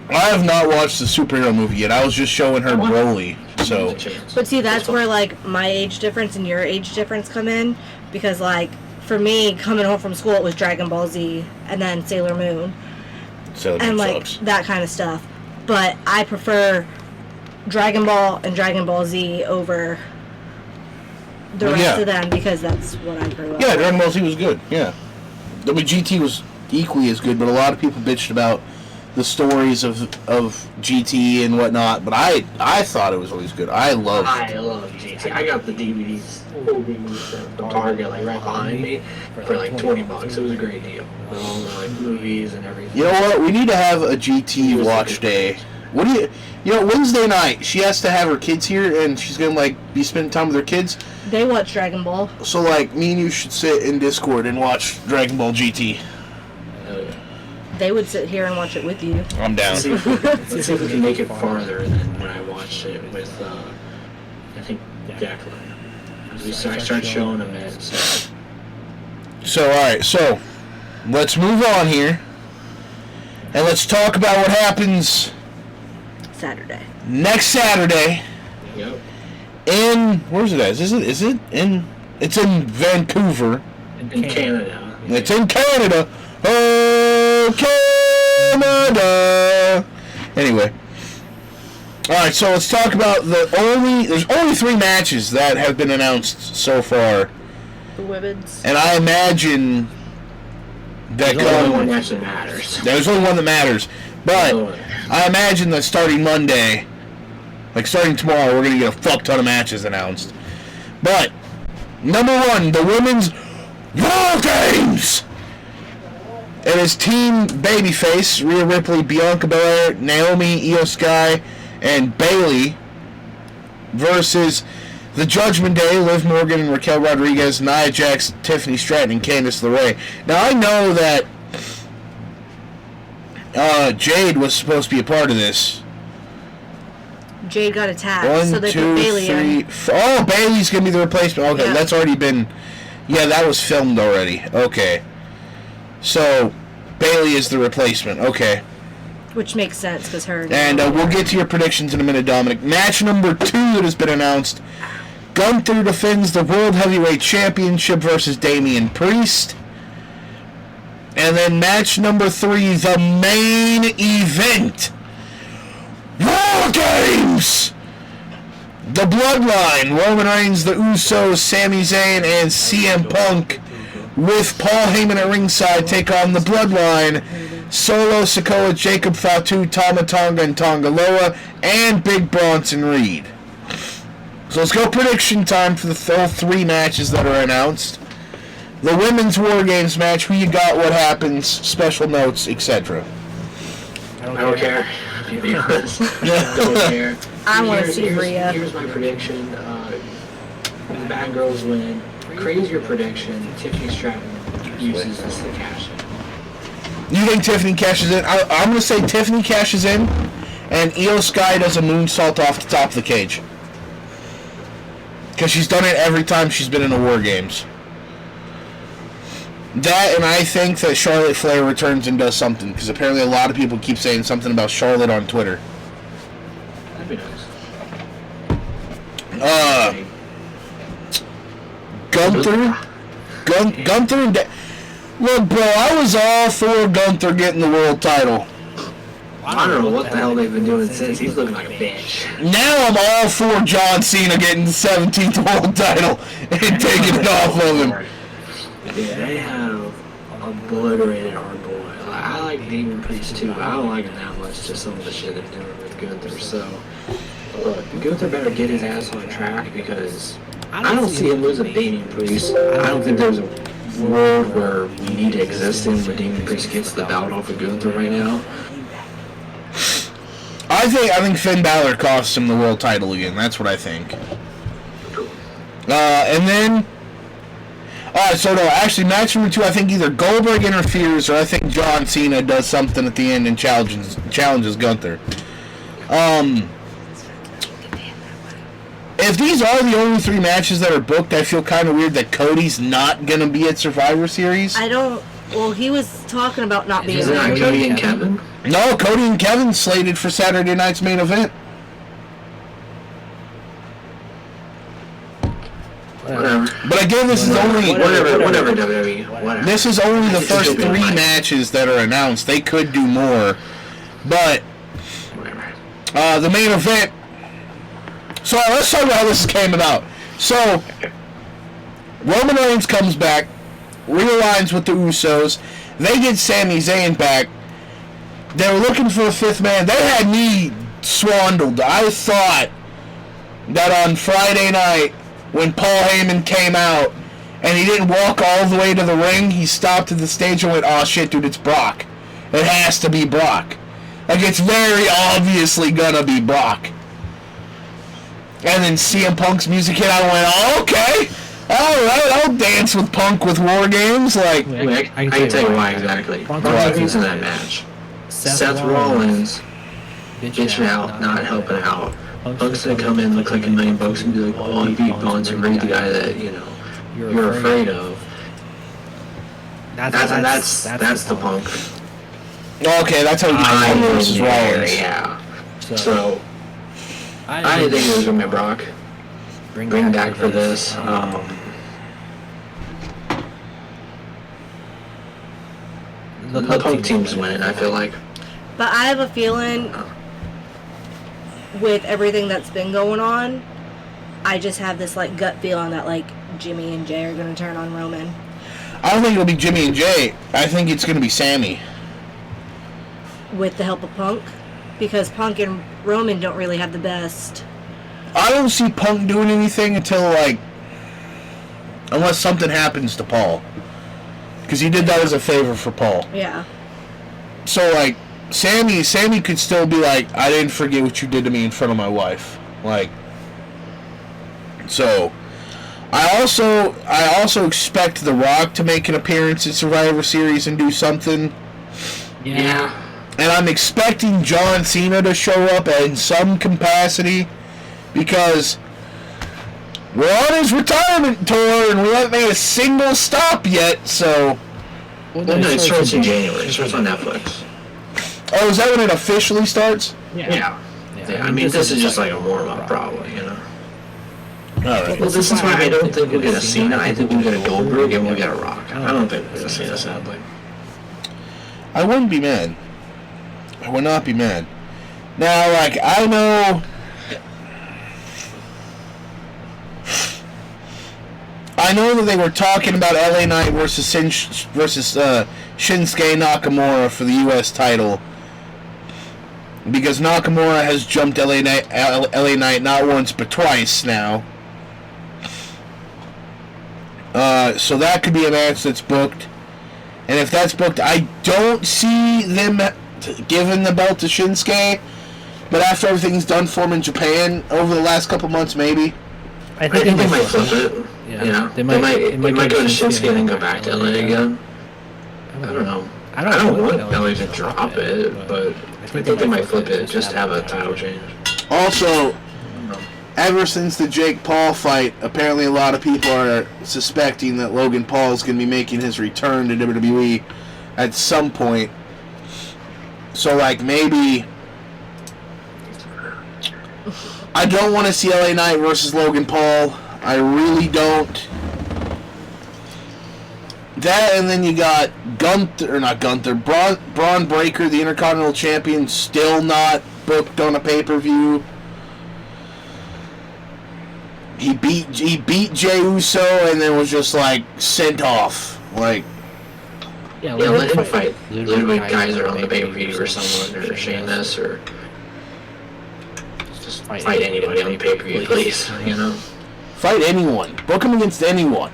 I have not watched the superhero movie yet. I was just showing her Broly, so... But see, that's where, like, my age difference and your age difference come in. Because, like, for me, coming home from school, it was Dragon Ball Z and then Sailor Moon. And, like, that kind of stuff. But I prefer Dragon Ball and Dragon Ball Z over the rest of them because that's what I grew up with. Yeah, Dragon Ball Z was good, yeah. I mean, GT was equally as good, but a lot of people bitched about the stories of GT and whatnot, but I thought it was always good. I love GT. I got the DVDs, full DVDs at Target, like right behind me, for like $20. It was a great deal. With all the like movies and everything. You know what? We need to have a GT watch day. What do you know, Wednesday night, she has to have her kids here, and she's gonna like be spending time with her kids. They watch Dragon Ball. So like, me and you should sit in Discord and watch Dragon Ball GT. They would sit here and watch it with you. I'm down. Let's see if we can make it farther than when I watched it with, I think, Declan. I started showing him it, so... So, alright, so, let's move on here. And let's talk about what happens... Saturday. Next Saturday. Yep. In... Where's it at? Is it in... It's in Vancouver. In Canada. It's in Canada. Oh, Canada. Anyway. Alright, so let's talk about there's only 3 matches that have been announced so far. The women's. And I imagine that there's only one match that matters. There's only one that matters. But I imagine that starting Monday, like starting tomorrow, we're going to get a fuck ton of matches announced. But, number 1, the Women's War Games! It is Team Babyface, Rhea Ripley, Bianca Belair, Naomi, Io Sky, and Bayley versus the Judgment Day, Liv Morgan and Raquel Rodriguez, Nia Jax, Tiffany Stratton, and Candice LeRae. Now, I know that Jade was supposed to be a part of this. Jade got attacked, so they put Bayley in. Oh, Bayley's going to be the replacement. Okay, that's already been... Yeah, that was filmed already. Okay. So, Bayley is the replacement. Okay. Which makes sense, because her... And we'll get to your predictions in a minute, Dominic. Match number 2 that has been announced. Gunther defends the World Heavyweight Championship versus Damian Priest. And then match number 3, the main event. War Games! The Bloodline, Roman Reigns, the Usos, Sami Zayn, and CM Punk, with Paul Heyman at ringside, take on the Bloodline, Solo Sikoa, Jacob Fatu, Tama Tonga, and Tonga Loa, and Big Bronson Reed. So let's go prediction time for the all 3 matches that are announced. The Women's War Games match, who you got, what happens, special notes, etc. I don't care. To be honest. I don't care. I want to see Rhea. Here's my prediction. The Bad Girls win. Crazier prediction. Tiffany Stratton uses this to cash in. You think Tiffany cashes in? I'm going to say Tiffany cashes in, and Io Sky does a moonsault off the top of the cage. Because she's done it every time she's been in the War Games. That, and I think that Charlotte Flair returns and does something, because apparently a lot of people keep saying something about Charlotte on Twitter. That'd be nice. Gunther and... Look, bro, I was all for Gunther getting the world title. I don't know what the hell they've been doing since. He's looking like a bitch. Now I'm all for John Cena getting the 17th world title and taking it off of him. Yeah, they have obliterated our boy. I like Demon Priest too, but I don't like him that much, just some of the shit they're doing with Gunther. So, look, Gunther better get his ass on track, because I don't see him losing Demon Priest. I don't think there's a world where we need to exist in where Demon Priest gets the belt off of Gunther right now. I think Finn Balor costs him the world title again. That's what I think. And then... so no, actually, match number 2, I think either Goldberg interferes or I think John Cena does something at the end and challenges Gunther. If these are the only 3 matches that are booked, I feel kind of weird that Cody's not going to be at Survivor Series. Well, he was talking about not being Is it not Cody and Kevin? No, Cody and Kevin slated for Saturday night's main event. Whatever. But again, this is only... Whatever, WWE. Whatever. This is only the first 3 matches that are announced. They could do more. But... the main event... So, let's talk about how this came about. So, Roman Reigns comes back, realigns with the Usos. They get Sami Zayn back. They were looking for a 5th man. They had me swindled. I thought that on Friday night, when Paul Heyman came out, and he didn't walk all the way to the ring, he stopped at the stage and went, oh shit, dude, it's Brock. It has to be Brock. Like, it's very obviously gonna be Brock. And then CM Punk's music hit, I went, oh, okay. Alright, I'll dance with Punk with War Games. Like, I can tell you why exactly. Punk's in that match. Seth Rollins bitching out, not helping out. Punk's gonna come in, look like $1 million and be like, oh, he beat Bronson Reed, the guy that, you're afraid of. That's the Punk. Okay, that's how you get versus Rollins. Yeah. So, I didn't think it was going to be Brock. Bring back for this. The Punk team's winning, I feel like. But I have a feeling, with everything that's been going on, I just have this like gut feeling that like Jimmy and Jay are going to turn on Roman. I don't think it'll be Jimmy and Jay. I think it's going to be Sammy. With the help of Punk? Because Punk and Roman don't really have the best. I don't see Punk doing anything until, like... Unless something happens to Paul. Because he did that as a favor for Paul. Yeah. So, like, Sammy could still be like, I didn't forget what you did to me in front of my wife. Like... So... I also expect The Rock to make an appearance at Survivor Series and do something. Yeah. And I'm expecting John Cena to show up in some capacity because we're on his retirement tour and we haven't made a single stop yet, so... Well, no, it starts in January. It starts on Netflix. Oh, is that when it officially starts? Yeah. I mean, this is just like a warm-up, probably, Alright. Well, this is why I don't think we'll get a Cena. I think we'll get a Goldberg and we'll get a Rock. I don't think we'll get a Cena, sadly. I wouldn't be mad. I would not be mad. Now, like, I know... that they were talking about LA Knight versus Shinsuke Nakamura for the U.S. title. Because Nakamura has jumped LA Knight not once but twice now. So that could be a match that's booked. And if that's booked, I don't see them giving the belt to Shinsuke. But after everything's done for him in Japan over the last couple months, maybe. I think they might flip it. Yeah. They might go to Shinsuke and then go back to LA again. I don't know. I don't want LA to drop it, but think they might flip it just to have a title change. Also, ever since the Jake Paul fight, apparently a lot of people are suspecting that Logan Paul is going to be making his return to WWE at some point. So, like, maybe... I don't want to see LA Knight versus Logan Paul. I really don't. That, and then you got Braun Breaker, the Intercontinental Champion, still not booked on a pay-per-view. He beat Jey Uso and then was just, like, sent off. Like... Yeah, let him fight. Literally guys are on the pay-per-view or someone, or Sheamus, or... Just fight anybody on the pay-per-view, please, you know? Fight anyone. Book him against anyone.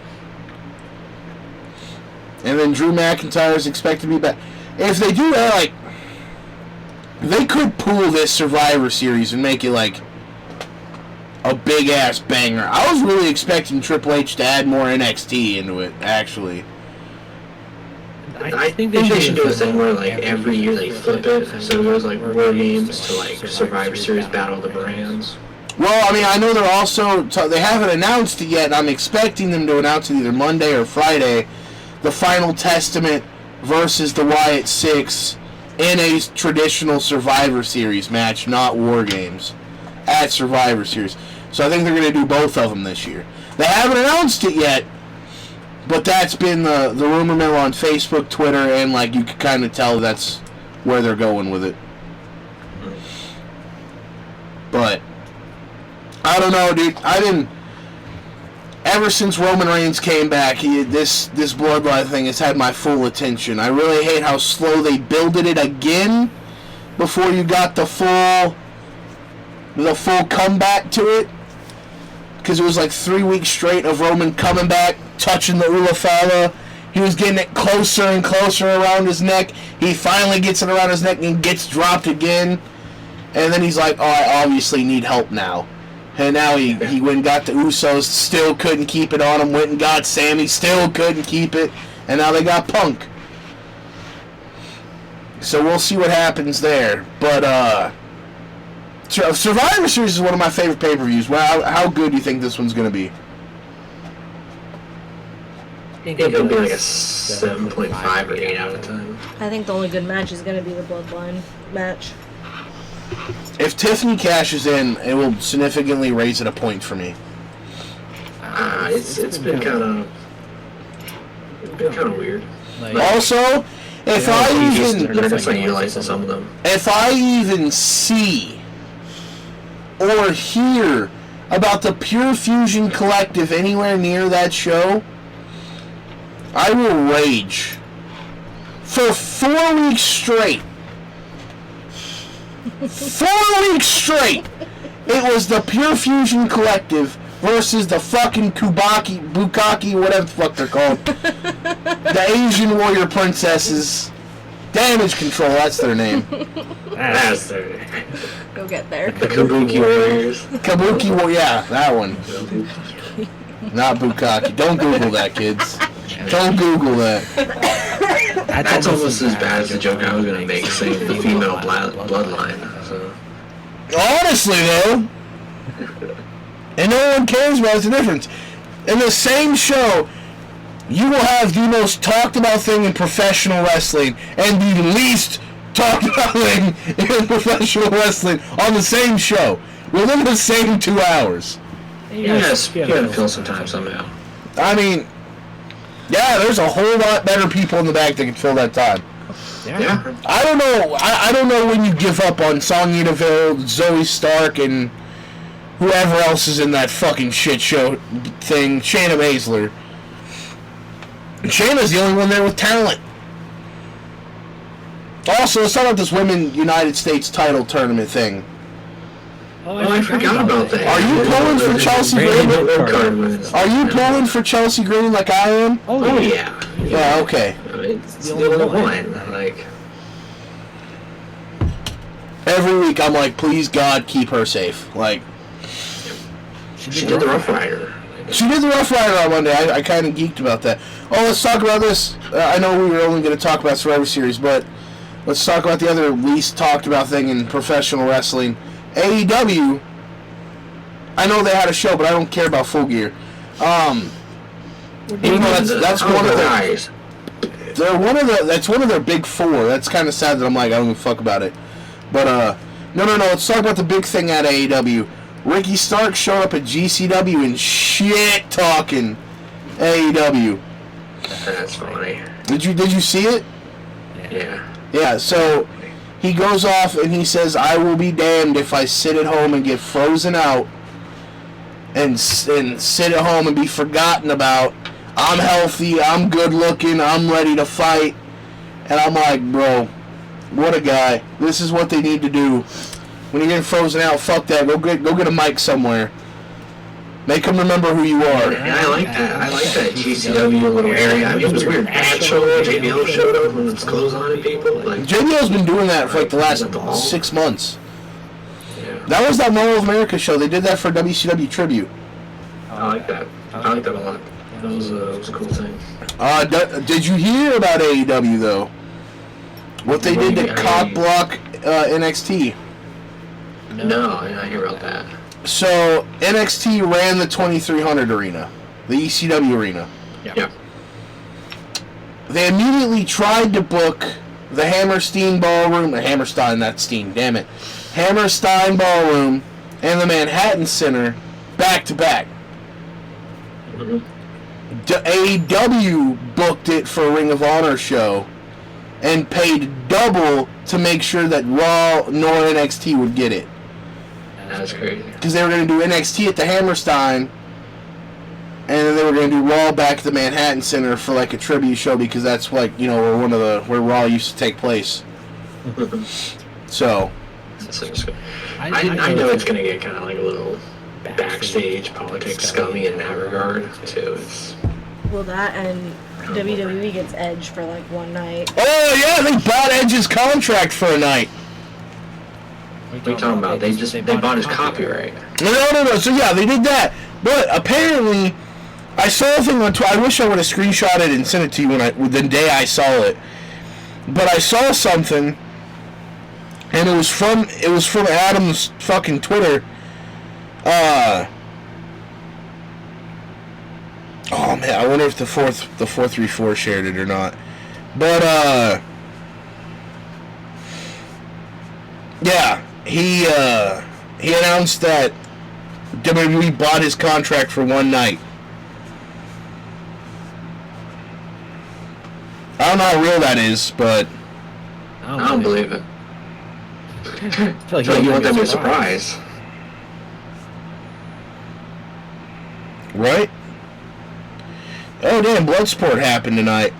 And then Drew McIntyre is expected to be back. If they do that, like... They could pool this Survivor Series and make it, like... a big-ass banger. I was really expecting Triple H to add more NXT into it, actually. I think they should do a thing where, like, every year they flip it, so it goes, like, War Games to, like, Survivor Series Battle of the Brands. Well, I mean, I know they're also... They haven't announced it yet, and I'm expecting them to announce it either Monday or Friday. The Final Testament versus the Wyatt Six in a traditional Survivor Series match, not War Games, at Survivor Series. So I think they're going to do both of them this year. They haven't announced it yet, but that's been the rumor mill on Facebook, Twitter, and, like, you can kind of tell that's where they're going with it. But I don't know, dude. Ever since Roman Reigns came back, this Bloodline thing has had my full attention. I really hate how slow they builded it again before you got the full comeback to it. Because it was like 3 weeks straight of Roman coming back, touching the Ulafala. He was getting it closer and closer around his neck. He finally gets it around his neck and gets dropped again. And then he's like, oh, I obviously need help now. And now he went and got the Usos, still couldn't keep it on him. Went and got Sammy, still couldn't keep it. And now they got Punk. So we'll see what happens there. But, Survivor Series is one of my favorite pay-per-views. How good do you think this one's going to be? I think it'll be like a 7.5 or 8 out of 10. I think the only good match is going to be the Bloodline match. If Tiffany cashes in, it will significantly raise it a point for me. It's been kind of weird. Also, if I even see or hear about the Pure Fusion Collective anywhere near that show, I will rage. For 4 weeks straight. 4 weeks straight, it was the Pure Fusion Collective versus the fucking Bukaki, whatever the fuck they're called. The Asian warrior princesses. Damage Control, that's their name. That's their name. Go get there. The Kabuki Warriors. Kabuki Warrior, yeah, that one. Not Bukaki. Don't Google that, kids. Don't Google that. That's almost as bad as the joke I was going to make, saying the female bloodline. So. Honestly, though, and no one cares about the difference. In the same show, you will have the most talked about thing in professional wrestling and the least talked about thing in professional wrestling on the same show within the same 2 hours. Yes, you gotta fill some time somehow. I mean, yeah, there's a whole lot better people in the back that can fill that time. Yeah. I don't know. I don't know when you give up on Sonya Deville, Zoe Stark, and whoever else is in that fucking shit show thing. Shayna Baszler. Shayna's the only one there with talent. Also, let's talk about this Women United States title tournament thing. Oh, I forgot about that. Are you pulling for Chelsea Green? Are you pulling for Chelsea Green like I am? Oh yeah. Yeah, okay. It's the only one. Like, every week I'm like, please God, keep her safe. Like, she did the Rough Rider. She did the Rough Rider on Monday. I kind of geeked about that. Oh, let's talk about this. I know we were only going to talk about Survivor Series, but let's talk about the other least talked about thing in professional wrestling. AEW, I know they had a show, but I don't care about Full Gear. Even though that's one of their... That's one of their big four. That's kind of sad that I'm like, I don't give a fuck about it. But, no, let's talk about the big thing at AEW. Ricky Stark showed up at GCW and shit-talking AEW. That's funny. Did you see it? Yeah. Yeah, so he goes off and he says, I will be damned if I sit at home and get frozen out and sit at home and be forgotten about. I'm healthy, I'm good looking, I'm ready to fight. And I'm like, bro, what a guy. This is what they need to do. When you're getting frozen out, fuck that. Go get a mic somewhere. Make them remember who you are. Yeah, I like that GCW little area. I mean, it was weird. Pat showed up, JBL showed up with his clothes on and people. Like, JBL's been doing that for like the last 6 months. Yeah. That was that Mall of America show. They did that for WCW Tribute. I like that. I like that a lot. That was a cool thing. Did you hear about AEW, though? What they did to cock block NXT? No, I did not hear about that. So, NXT ran the 2300 arena, the ECW arena. Yeah. They immediately tried to book the Hammerstein Ballroom, Hammerstein Ballroom, and the Manhattan Center back to back. AEW booked it for a Ring of Honor show and paid double to make sure that Raw nor NXT would get it. That's crazy. Because they were going to do NXT at the Hammerstein, and then they were going to do Raw back at the Manhattan Center for like a tribute show, because that's like, you know, where Raw used to take place. So, I know it's going to get kind of like a little backstage politics scummy in that regard too. Well, that and WWE gets Edge for like one night. Oh yeah, they bought Edge's contract for a night. What are you talking about? They bought his copyright. No. So yeah, they did that. But apparently, I saw a thing on Twitter. I wish I would have screenshotted it and sent it to you the day I saw it. But I saw something, and it was from Adam's fucking Twitter. Oh man, I wonder if the 434 shared it or not. But yeah, he announced that WWE bought his contract for one night. I don't know how real that is, but I don't believe it. I feel like you want them to be a surprise. Right? Oh damn, Bloodsport happened tonight.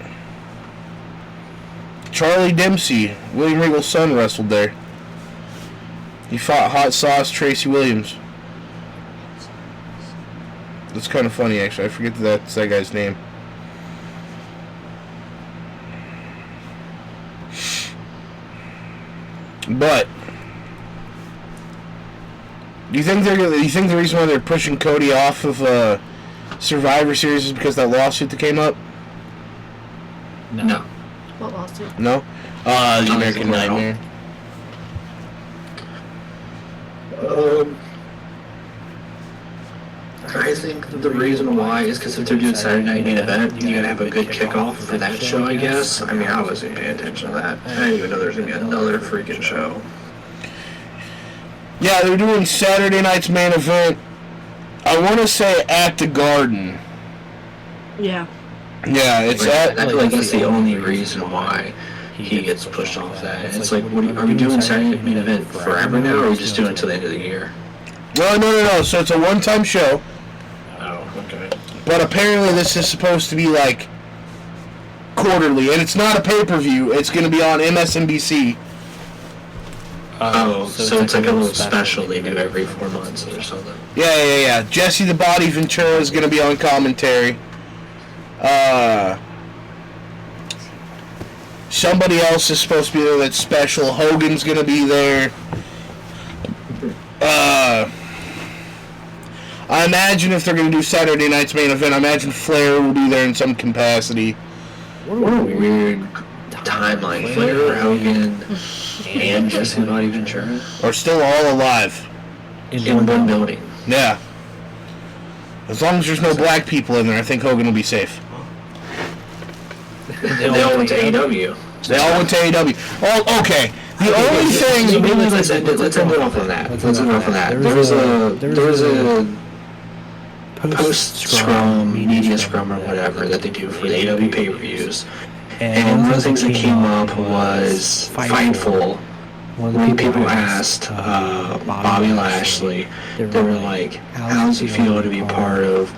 Charlie Dempsey, William Regal's son, wrestled there. He fought Hot Sauce Tracy Williams. That's kind of funny, actually. I forget that's that guy's name. But do you think the reason why they're pushing Cody off of Survivor Series is because that lawsuit that came up? No. What lawsuit? No? The American Nightmare. I think the reason why is because if they're doing Saturday Night Main Event, you gotta have a good kickoff for that show, I guess. I mean, I wasn't paying attention to that. I didn't even know there's gonna be another freaking show. Yeah, they're doing Saturday night's main event. I want to say at the Garden. Yeah. Yeah, it's I feel like that's the only reason why he gets pushed off that. It's like, are we doing Saturday Night Main Event forever now, or are we just doing it until the end of the year? Well, no. So it's a one-time show. Oh, okay. But apparently this is supposed to be like quarterly, and it's not a pay-per-view. It's going to be on MSNBC. Oh, so it's like a little special they do every 4 months or something. Yeah. Jesse the Body Ventura is going to be on commentary. Somebody else is supposed to be there that's special. Hogan's going to be there. I imagine if they're going to do Saturday night's main event, I imagine Flair will be there in some capacity. What a weird timeline. Flair, Hogan, and Jesse Body Ventura are still all alive in one building. Yeah. As long as there's no black people in there, I think Hogan will be safe. They all went to AEW. They all went to AEW. Oh, okay. The only thing. Maybe let's end it off on that. There was a post-scrum, media scrum, or whatever that they do for the AEW pay-per-views. And one of the things that came up was Fightful. When people asked Bobby Lashley, they were like, how does it feel to be part of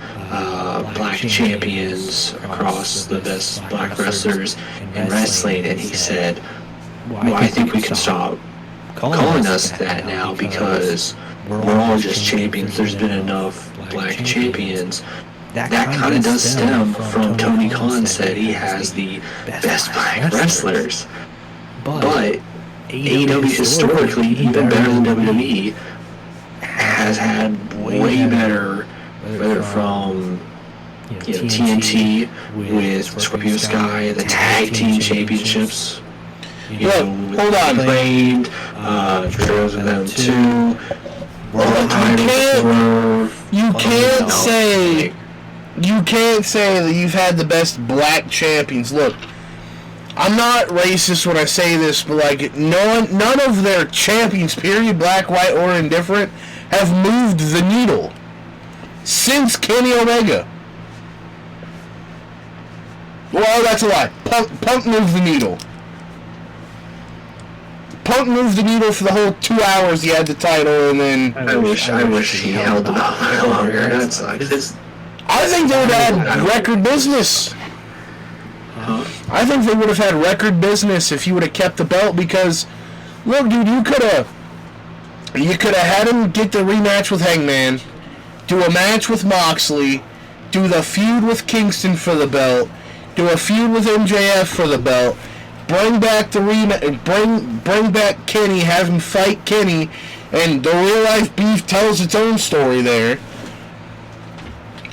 black champions across the best black wrestlers in wrestling? And he said, well, I think we can stop calling us that now because we're all just champions. There's been enough black champions. That kind of does stem from Tony Khan said he has the best black wrestlers. But AEW historically, even better than WWE, has had way better, whether from TNT with Scorpio Sky, the tag team championships. Hold on. Played, Trails of them too. You can't say that you've had the best black champions. Look, I'm not racist when I say this, but like none of their champions, period, black, white, or indifferent, have moved the needle since Kenny Omega. Well, that's a lie. Punk moved the needle. Punk moved the needle for the whole 2 hours he had the title, and then I wish he held it up longer. That sucks. I think they would have had record business. I think they would have had record business if he would have kept the belt, because, look, dude, you could have had him get the rematch with Hangman, do a match with Moxley, do the feud with Kingston for the belt, do a feud with MJF for the belt, bring back the bring back Kenny, have him fight Kenny, and the real life beef tells its own story there.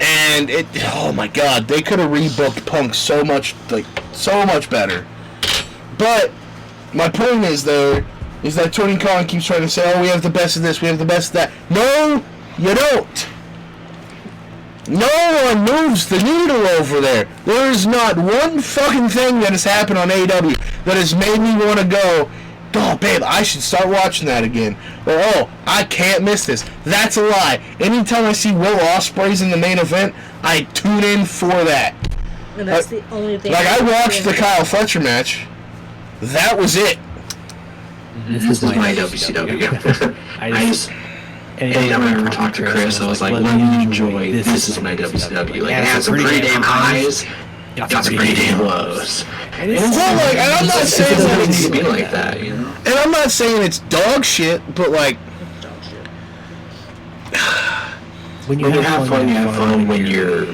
And oh my God, they could have rebooked Punk so much better. But my point is that Tony Khan keeps trying to say, oh, we have the best of this, we have the best of that. No, you don't. No one moves the needle over there. There is not one fucking thing that has happened on AEW that has made me want to go, oh, babe, I should start watching that again. Or, oh, I can't miss this. That's a lie. Anytime I see Will Ospreay's in the main event, I tune in for that. And that's the only thing. Like, I watched the Kyle Fletcher match. That was it. This is my WCW. Anytime I ever talked to Chris, I was like, let me enjoy, this is my WCW. Like, it has some pretty damn highs, got some pretty damn lows. And it's not like, and I'm not saying that it needs to be like that, you know? And I'm not saying it's dog shit, but like, when you have fun, you have fun. When you're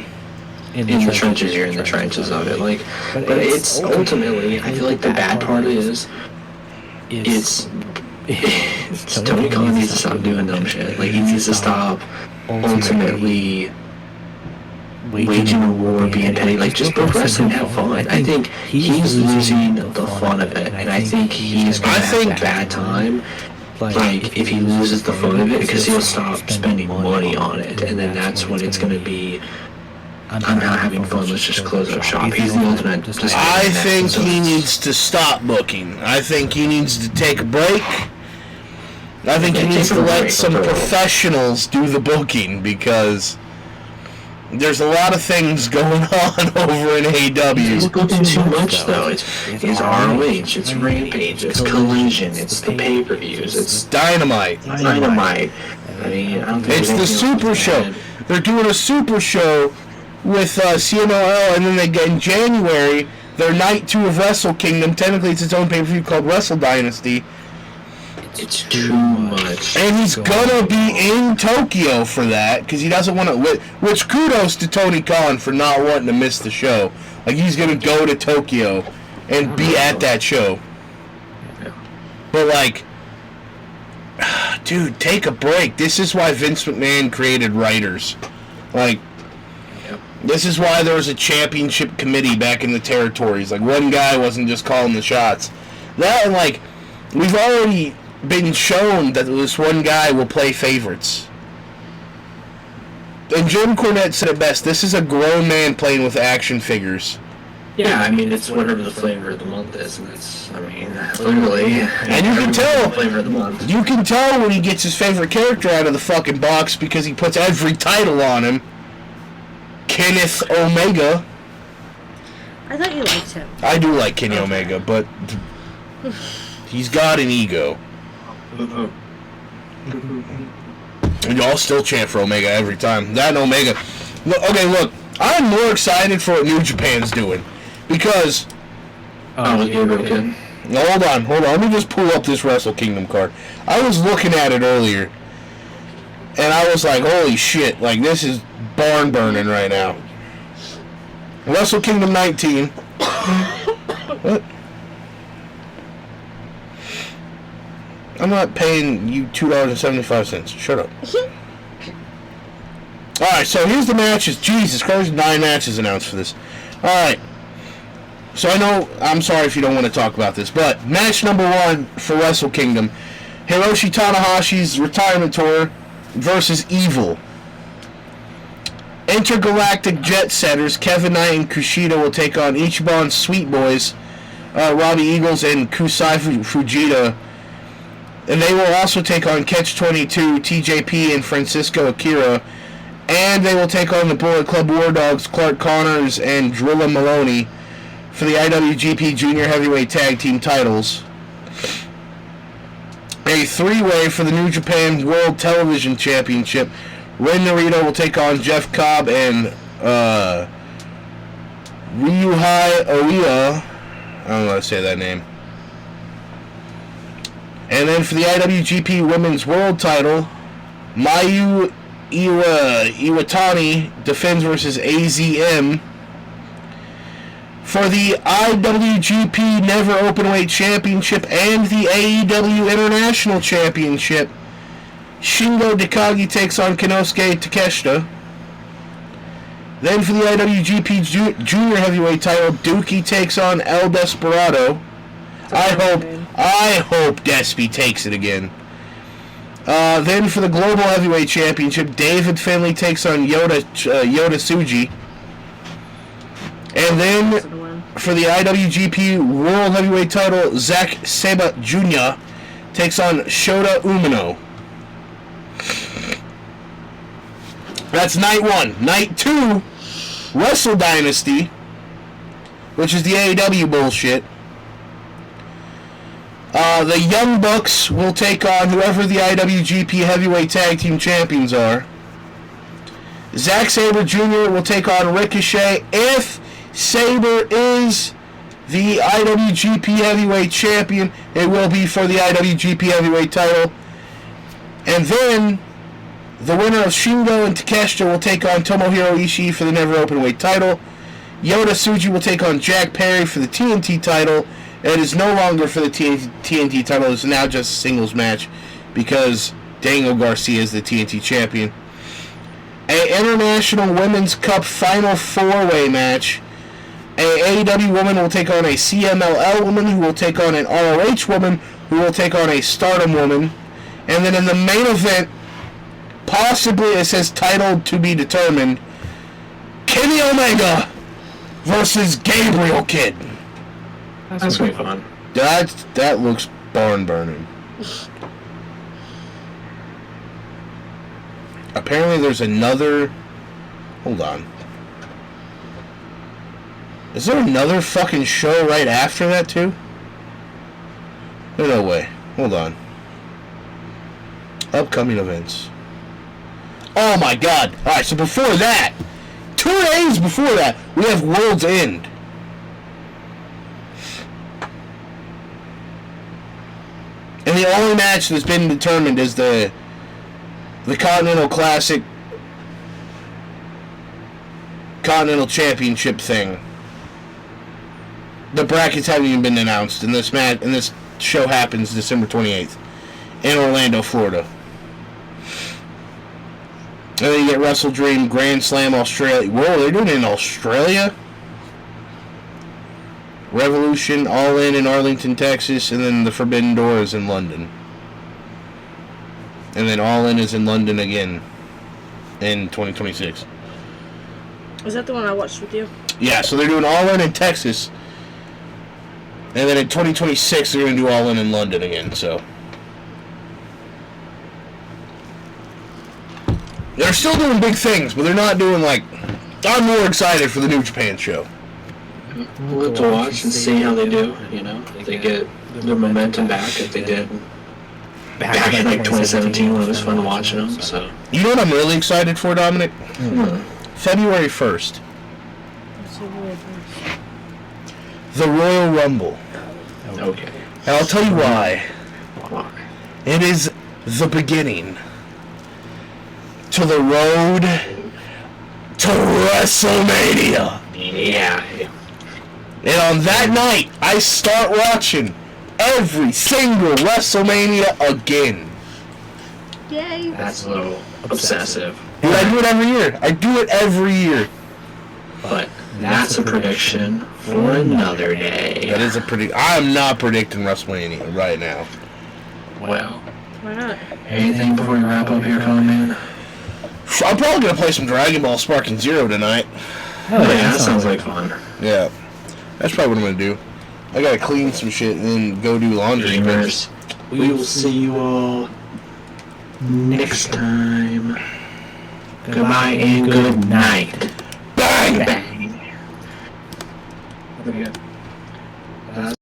in the trenches, you're in the trenches of it. Like, but it's ultimately, I feel like the bad part is, Tony Khan needs to stop doing dumb shit. Like, he needs to stop ultimately waging a war, being petty. Like, just pro wrestling, have fun. I think he's losing the fun of it, and I think he's going to have a bad time. Like, if he loses the fun of it, because he'll stop spending money on it, and then that's when it's going to be, I'm not having fun, let's just close up shop. He's the ultimate. I think he needs to stop booking. I think he needs to take a break. I think he needs to let some professionals do the booking, because there's a lot of things going on over in AEW. He's booking too much, though. It's ROH, it's Rampage, it's Collision, it's the pay-per-views, it's Dynamite. I mean, I don't think it's the Super Show. They're doing a Super Show with CMLL, and then they get in January their Night 2 of Wrestle Kingdom. Technically, it's its own pay-per-view called Wrestle Dynasty. It's too much. And he's gonna be in Tokyo for that, because he doesn't want to. Which kudos to Tony Khan for not wanting to miss the show. Like, he's gonna go to Tokyo and be at that show. But like, dude, take a break. This is why Vince McMahon created writers. Like, This is why there was a championship committee back in the territories. Like, one guy wasn't just calling the shots. That, and like, we've already been shown that this one guy will play favorites. And Jim Cornette said it best, this is a grown man playing with action figures. Yeah, I mean, it's whatever the flavor of the month is, and it's, I mean, literally. And you can tell, flavor of the month. You can tell when he gets his favorite character out of the fucking box because he puts every title on him. Kenneth Omega. I thought you liked him. I do like Kenny Omega, but he's got an ego. And y'all still chant for Omega every time. That and Omega. Look, I'm more excited for what New Japan's doing. Because... hold on. Let me just pull up this Wrestle Kingdom card. I was looking at it earlier, and I was like, holy shit, like, this is barn burning right now. Wrestle Kingdom 19. What? I'm not paying you $2.75. Shut up. Alright, so here's the matches. Jesus Christ, 9 matches announced for this. Alright. So I know, I'm sorry if you don't want to talk about this, but match number 1 for Wrestle Kingdom. Hiroshi Tanahashi's retirement tour versus Evil. Intergalactic Jet Setters Kevin Knight and Kushida will take on Ichiban's Sweet Boys, Robbie Eagles and Kusai Fujita. And they will also take on Catch-22, TJP, and Francisco Akira. And they will take on the Bullet Club War Dogs, Clark Connors and Drilla Maloney for the IWGP Junior Heavyweight Tag Team titles. A 3-way for the New Japan World Television Championship. Ren Narita will take on Jeff Cobb and Ryuhei Oiya. I don't know how to say that name. And then for the IWGP Women's World title, Mayu Iwatani defends versus AZM. For the IWGP Never Openweight Championship and the AEW International Championship, Shingo Takagi takes on Konosuke Takeshita. Then for the IWGP Junior Heavyweight title, Dookie takes on El Desperado. I hope Despy takes it again. Then for the Global Heavyweight Championship, David Finlay takes on Yota Tsuji. And then for the IWGP World Heavyweight title, Zack Sabre Jr. takes on Shota Umino. That's night 1. Night 2, Wrestle Dynasty, which is the AEW bullshit. The Young Bucks will take on whoever the IWGP Heavyweight Tag Team Champions are. Zack Sabre Jr. will take on Ricochet. If Sabre is the IWGP Heavyweight Champion, it will be for the IWGP Heavyweight title. And then the winner of Shingo and Takeshita will take on Tomohiro Ishii for the Never Openweight title. Yota Tsuji will take on Jack Perry for the TNT title. It is no longer for the TNT title. It's now just a singles match because Dango Garcia is the TNT champion. A International Women's Cup Final 4-Way match. A AEW woman will take on a CMLL woman who will take on an ROH woman who will take on a Stardom woman. And then in the main event, possibly it says titled to be determined, Kenny Omega versus Gabriel Kidd. That's going to be fun. That looks barn burning. Apparently there's another... Hold on. Is there another fucking show right after that too? No way. Hold on. Upcoming events. Oh my god. Alright, so before that, 2 days before that, we have World's End. And the only match that's been determined is the Continental Classic Continental Championship thing. The brackets haven't even been announced, and this show happens December 28th in Orlando, Florida. And then you get Wrestle Dream Grand Slam Australia. Whoa, they're doing it in Australia? Revolution All In Arlington, Texas, and then the Forbidden Door is in London. And then All In is in London again in 2026. Is that the one I watched with you? Yeah, so they're doing All In Texas. And then in 2026, they're going to do All In London again, so. They're still doing big things, but they're not doing like... I'm more excited for the New Japan show. We'll have to watch and see how they do, you know. If they get their momentum back, if they did back in like 2017 when it was fun watching them, so. You know what I'm really excited for, Dominic? February 1st. The Royal Rumble. Okay. And I'll tell you why. It is the beginning to the road to WrestleMania. Yeah. And on that night, I start watching every single WrestleMania again. Yay. That's a little obsessive. Dude, I do it every year. I do it every year. But that's a prediction for another day. That is a I'm not predicting WrestleMania right now. Well. Why not? Anything before we wrap up here, man? I'm probably going to play some Dragon Ball Sparking Zero tonight. Oh, yeah, that sounds like fun. Yeah. That's probably what I'm going to do. I got to clean some shit and then go do laundry. Gamers, we will see you all next time. Goodbye and good night. Bang! Bang.